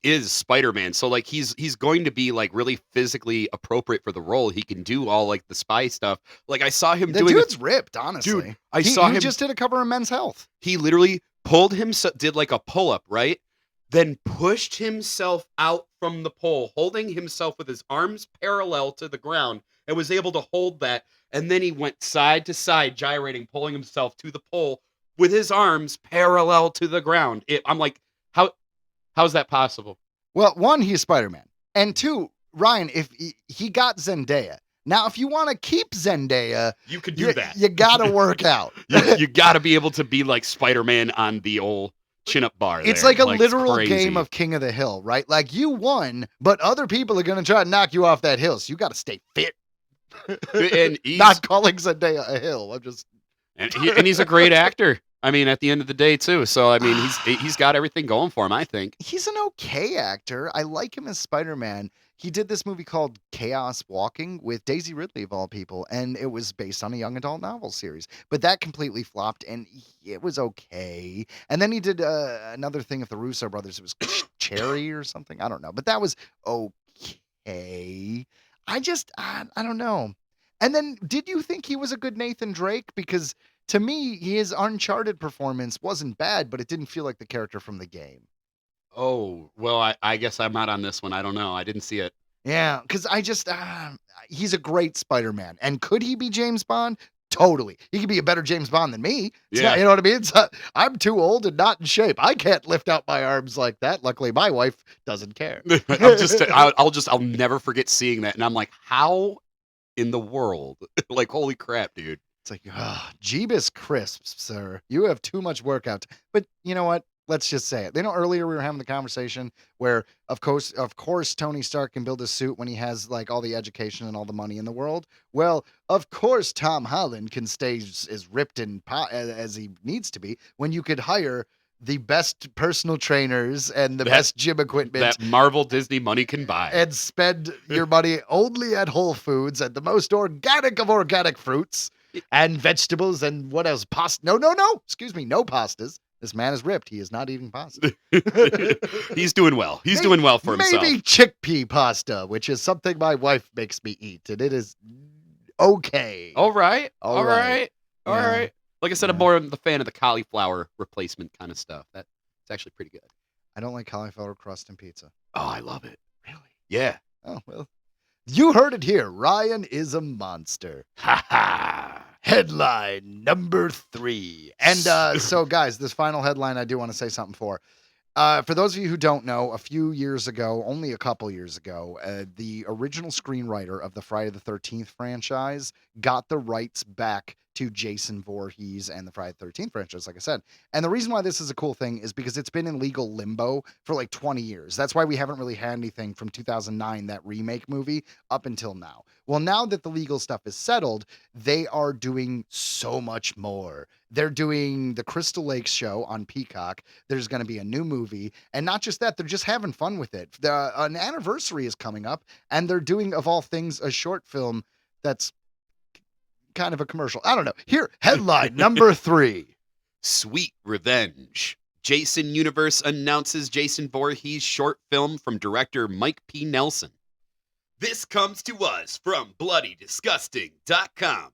is Spider-Man. So like he's going to be like really physically appropriate for the role. He can do all like the spy stuff. Like I saw him The doing dude's ripped, honestly. Dude, I saw he him just did a cover of Men's Health. He literally pulled himself, did like a pull-up, right? Then pushed himself out from the pole, holding himself with his arms parallel to the ground, and was able to hold that. And then he went side to side, gyrating, pulling himself to the pole with his arms parallel to the ground. I'm like, how's that possible? Well, one, he's Spider-Man. And two, Ryan, if he got Zendaya. Now, if you want to keep Zendaya, You could do that. You got to work out. You got to be able to be like Spider-Man on the old chin-up bar. It's there. like a it's literal crazy. game of King of the Hill, right? Like, you won, but other people are going to try to knock you off that hill, so you got to stay fit. And he's, Not calling Zendaya a hill. I'm just... and he's a great actor. I mean, at the end of the day, too. So, I mean, he's got everything going for him, I think. He's an okay actor. I like him as Spider-Man. He did this movie called Chaos Walking with Daisy Ridley, of all people, and it was based on a young adult novel series. But that completely flopped, and it was okay. And then he did another thing with the Russo brothers. It was Cherry or something. I don't know. But that was okay. I don't know. And then, did you think he was a good Nathan Drake? Because to me, his Uncharted performance wasn't bad, but it didn't feel like the character from the game. Oh, well, I guess I'm not on this one. I don't know. I didn't see it. Yeah, because he's a great Spider-Man. And could he be James Bond? Totally. He could be a better James Bond than me. It's not- you know what I mean? I'm too old and not in shape. I can't lift out my arms like that. Luckily, my wife doesn't care. I'll never forget seeing that. And I'm like, how in the world? Like, holy crap, dude. It's like, Jeebus crisps, sir. You have too much workout. But you know what? Let's just say it. Earlier we were having the conversation where, of course, Tony Stark can build a suit when he has like all the education and all the money in the world. Well, of course, Tom Holland can stay as ripped and as he needs to be when you could hire the best personal trainers and the best gym equipment that Marvel Disney money can buy, and spend your money only at Whole Foods and the most organic of organic fruits and vegetables and what else? No. Excuse me. No pastas. This man is ripped. He is not eating pasta. He's doing well. He's doing well for himself. Maybe chickpea pasta, which is something my wife makes me eat, and it is okay. All right. Yeah. Like I said, I'm more of the fan of the cauliflower replacement kind of stuff. It's actually pretty good. I don't like cauliflower crust and pizza. Oh, I love it. Really? Yeah. Oh, well. You heard it here. Ryan is a monster. Ha ha. Headline number 3. And so, guys, this final headline I do want to say something for. For those of you who don't know, a few years ago, only a couple years ago, the original screenwriter of the Friday the 13th franchise got the rights back to Jason Voorhees and the Friday the 13th franchise, like I said. And the reason why this is a cool thing is because it's been in legal limbo for like 20 years. That's why we haven't really had anything from 2009, that remake movie, up until now. Well, now that the legal stuff is settled, they are doing so much more. They're doing the Crystal Lakes show on Peacock. There's going to be a new movie. And not just that, they're just having fun with it. An anniversary is coming up, and they're doing, of all things, a short film that's kind of a commercial. I don't know. Here, headline number 3. Sweet Revenge. Jason Universe announces Jason Voorhees short film from director Mike P. Nelson. This comes to us from BloodyDisgusting.com.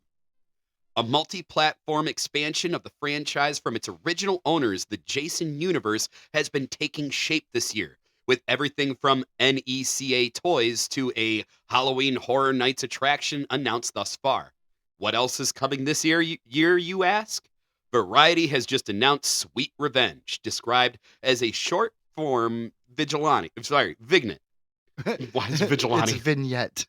A multi-platform expansion of the franchise from its original owners, the Jason Universe, has been taking shape this year, with everything from NECA toys to a Halloween Horror Nights attraction announced thus far. What else is coming this year, you ask? Variety has just announced Sweet Revenge, described as a short-form vignette. Why is vigilante? It's vignette.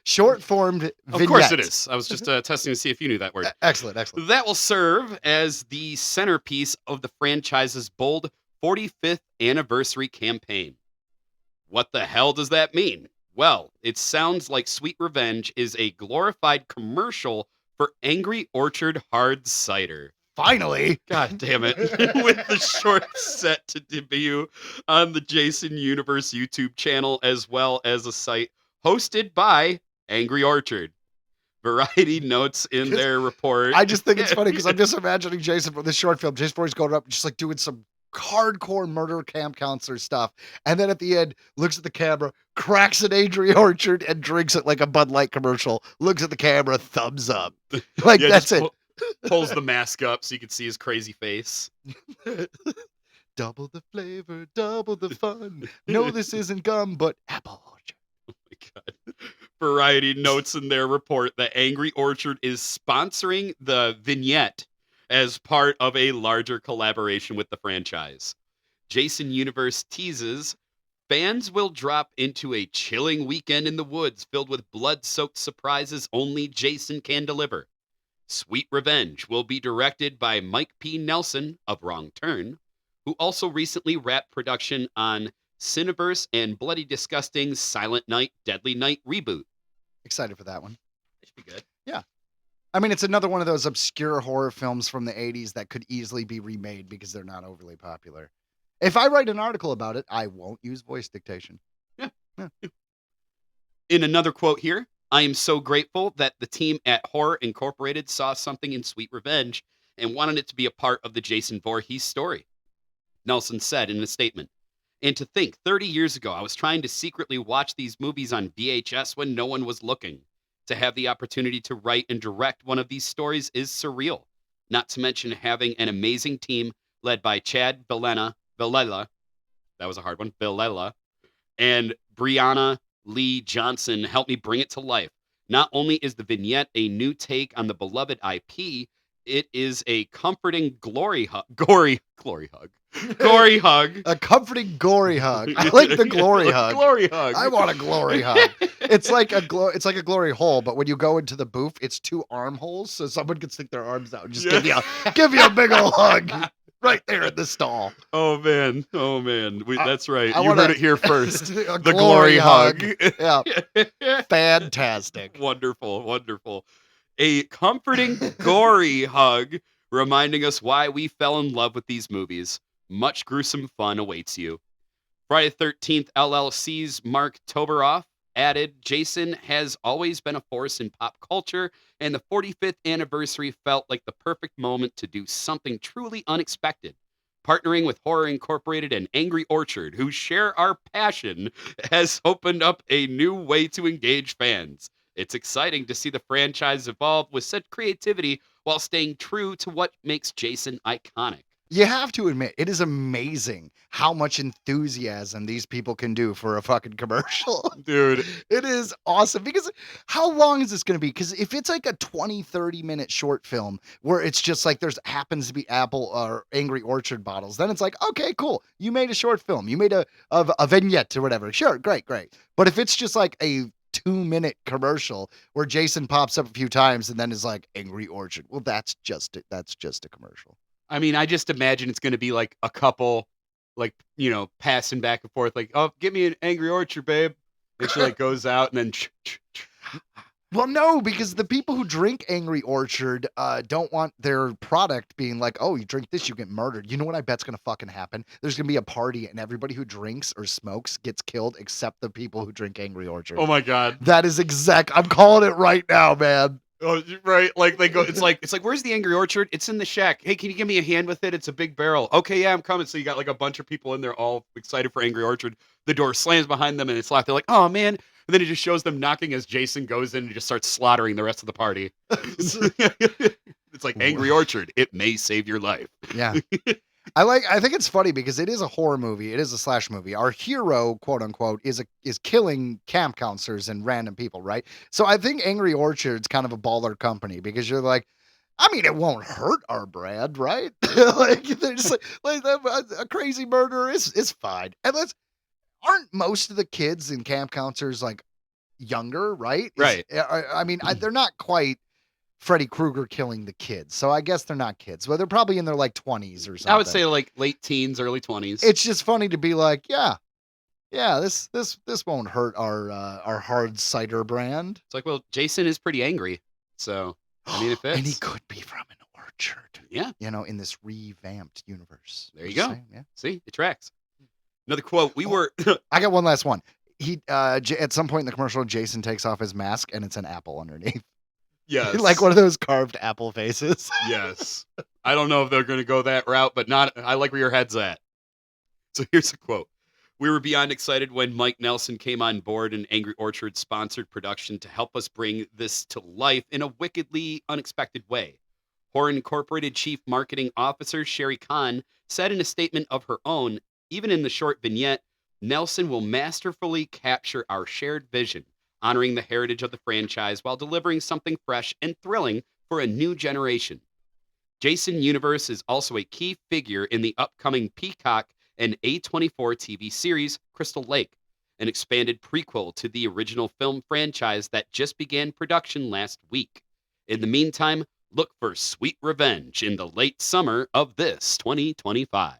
Short-formed vignette. Of course it is. I was just testing to see if you knew that word. Excellent. That will serve as the centerpiece of the franchise's bold 45th anniversary campaign. What the hell does that mean? Well, it sounds like Sweet Revenge is a glorified commercial for Angry Orchard hard cider. Finally. God damn it. With the short set to debut on the Jason Universe YouTube channel, as well as a site hosted by Angry Orchard. Variety notes in their report. I just think it's funny because I'm just imagining Jason for this short film. Jason Voorhees going up, just like doing some hardcore murder camp counselor stuff, and then at the end looks at the camera, cracks an Angry Orchard, and drinks it like a Bud Light commercial. Looks at the camera, thumbs up. Like, yeah, that's it. Pulls the mask up so you can see his crazy face. Double the flavor, double the fun. No, this isn't gum, but apple orchard. Oh my God. Variety notes in their report that Angry Orchard is sponsoring the vignette as part of a larger collaboration with the franchise. Jason Universe teases fans will drop into a chilling weekend in the woods filled with blood-soaked surprises only Jason can deliver. Sweet Revenge will be directed by Mike P. Nelson of Wrong Turn, who also recently wrapped production on Cineverse and Bloody Disgusting's Silent Night, Deadly Night reboot. Excited for that one. It should be good. Yeah. I mean, it's another one of those obscure horror films from the 80s that could easily be remade because they're not overly popular. If I write an article about it, I won't use voice dictation. Yeah. In another quote here, I am so grateful that the team at Horror Incorporated saw something in Sweet Revenge and wanted it to be a part of the Jason Voorhees story. Nelson said in a statement, and to think 30 years ago, I was trying to secretly watch these movies on VHS when no one was looking. To have the opportunity to write and direct one of these stories is surreal, not to mention having an amazing team led by Chad Villela, that was a hard one, Villela, and Brianna Lee Johnson helped me bring it to life. Not only is the vignette a new take on the beloved IP, it is a comforting gory hug. A comforting gory hug. I like the glory hug. Glory hug. I want a glory hug. It's like a glory hole, but when you go into the booth, it's 2 armholes, so someone can stick their arms out and just give you a big old hug right there in the stall. Oh man. That's right. You wanna- heard it here first. A The glory hug. Yeah. Fantastic. Wonderful. A comforting, gory hug, reminding us why we fell in love with these movies. Much gruesome fun awaits you. Friday the 13th LLC's Mark Toberoff added, Jason has always been a force in pop culture, and the 45th anniversary felt like the perfect moment to do something truly unexpected. Partnering with Horror Incorporated and Angry Orchard, who share our passion, has opened up a new way to engage fans. It's exciting to see the franchise evolve with such creativity while staying true to what makes Jason iconic. You have to admit, it is amazing how much enthusiasm these people can do for a fucking commercial. Dude. It is awesome because how long is this going to be? Because if it's like a 20, 30-minute short film where it's just like there's happens to be Apple or Angry Orchard bottles, then it's like, okay, cool. You made a short film. You made a vignette or whatever. Sure, great. But if it's just like a 2-minute commercial where Jason pops up a few times and then is like Angry Orchard, well, that's just a commercial. I mean, I just imagine it's going to be like a couple, like, passing back and forth, like, oh, give me an Angry Orchard, babe. And she like goes out and then. Well, no, because the people who drink Angry Orchard don't want their product being like, oh, you drink this, you get murdered. You know what I bet's going to fucking happen? There's going to be a party and everybody who drinks or smokes gets killed except the people who drink Angry Orchard. Oh my God. That is I'm calling it right now, man. Oh, right. Like they go, it's like, where's the Angry Orchard? It's in the shack. Hey, can you give me a hand with it? It's a big barrel. Okay, yeah, I'm coming. So you got like a bunch of people in there all excited for Angry Orchard. The door slams behind them and it's locked. They're like, oh man. And then it just shows them knocking as Jason goes in and just starts slaughtering the rest of the party. It's like Angry Orchard. It may save your life. Yeah. I think it's funny because it is a horror movie. It is a slash movie. Our hero, quote unquote, is killing camp counselors and random people, right? So I think Angry Orchard's kind of a baller company because you're like, I mean, it won't hurt our brand, right? Like they're just like a crazy murderer is fine. And aren't most of the kids in camp counselors like younger, right? Right. I mean, they're not quite Freddy Krueger killing the kids. So I guess they're not kids. Well, they're probably in their like 20s or something. I would say like late teens, early 20s. It's just funny to be like, yeah, this won't hurt our hard cider brand. It's like, well, Jason is pretty angry. So, I mean, it fits. And he could be from an orchard. Yeah. In this revamped universe. There you go. Saying, yeah. See, it tracks. Another quote. I got one last one. He at some point in the commercial, Jason takes off his mask and it's an apple underneath. Yes. Like one of those carved apple faces. Yes. I don't know if they're going to go that route, but I like where your head's at. So here's a quote. We were beyond excited when Mike Nelson came on board and Angry Orchard sponsored production to help us bring this to life in a wickedly unexpected way. Horror Incorporated Chief Marketing Officer Sherry Kahn said in a statement of her own, even in the short vignette, Nelson will masterfully capture our shared vision, honoring the heritage of the franchise while delivering something fresh and thrilling for a new generation. Jason Universe is also a key figure in the upcoming Peacock and A24 TV series Crystal Lake, an expanded prequel to the original film franchise that just began production last week. In the meantime, look for Sweet Revenge in the late summer of this 2025.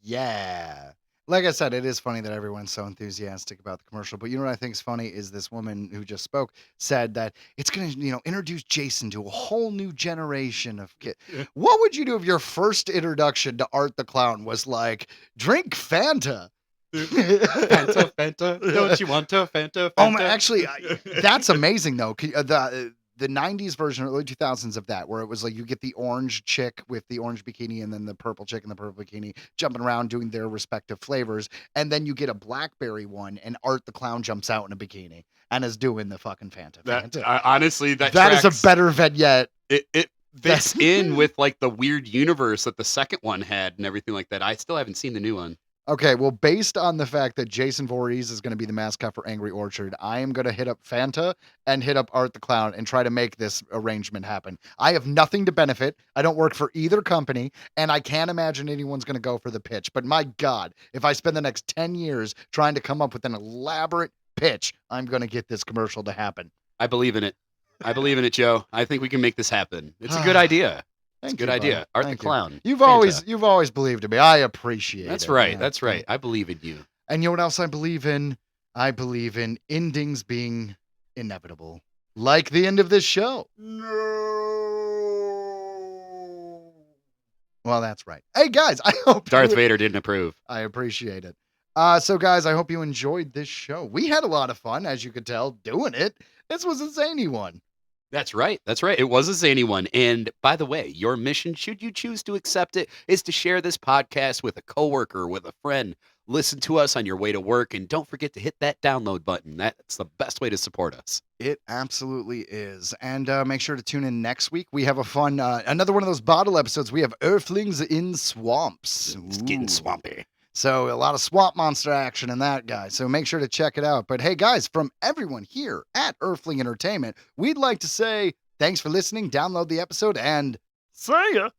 Yeah. Like I said, it is funny that everyone's so enthusiastic about the commercial. But you know what I think is funny is this woman who just spoke said that it's going to, introduce Jason to a whole new generation of kids. What would you do if your first introduction to Art the Clown was like, drink Fanta? Fanta, don't you want a Fanta? Oh, actually, that's amazing, though. The 90s version, early 2000s of that, where it was like you get the orange chick with the orange bikini and then the purple chick in the purple bikini jumping around doing their respective flavors. And then you get a blackberry one and Art the Clown jumps out in a bikini and is doing the fucking Fanta. Honestly, that is a better vignette. It fits in with like the weird universe that the second one had and everything like that. I still haven't seen the new one. Okay, well, based on the fact that Jason Voorhees is going to be the mascot for Angry Orchard, I am going to hit up Fanta and hit up Art the Clown and try to make this arrangement happen. I have nothing to benefit. I don't work for either company, and I can't imagine anyone's going to go for the pitch. But my God, if I spend the next 10 years trying to come up with an elaborate pitch, I'm going to get this commercial to happen. I believe in it. I believe in it, Joe. I think we can make this happen. It's a good idea. It's a good idea. Art the Clown. You've always believed in me. I appreciate it. That's right. That's right. I believe in you. And you know what else I believe in? I believe in endings being inevitable. Like the end of this show. No. Well, that's right. Hey, guys, I hope Darth Vader didn't approve. I appreciate it. So, guys, I hope you enjoyed this show. We had a lot of fun, as you could tell, doing it. This was a zany one. That's right. That's right. It was a zany one. And by the way, your mission, should you choose to accept it, is to share this podcast with a coworker, with a friend. Listen to us on your way to work, and don't forget to hit that download button. That's the best way to support us. It absolutely is. And make sure to tune in next week. We have a fun, another one of those bottle episodes. We have Earthlings in Swamps. It's getting swampy. So a lot of swamp monster action in that, guys. So make sure to check it out. But hey, guys, from everyone here at Earthling Entertainment, we'd like to say thanks for listening. Download the episode and See ya.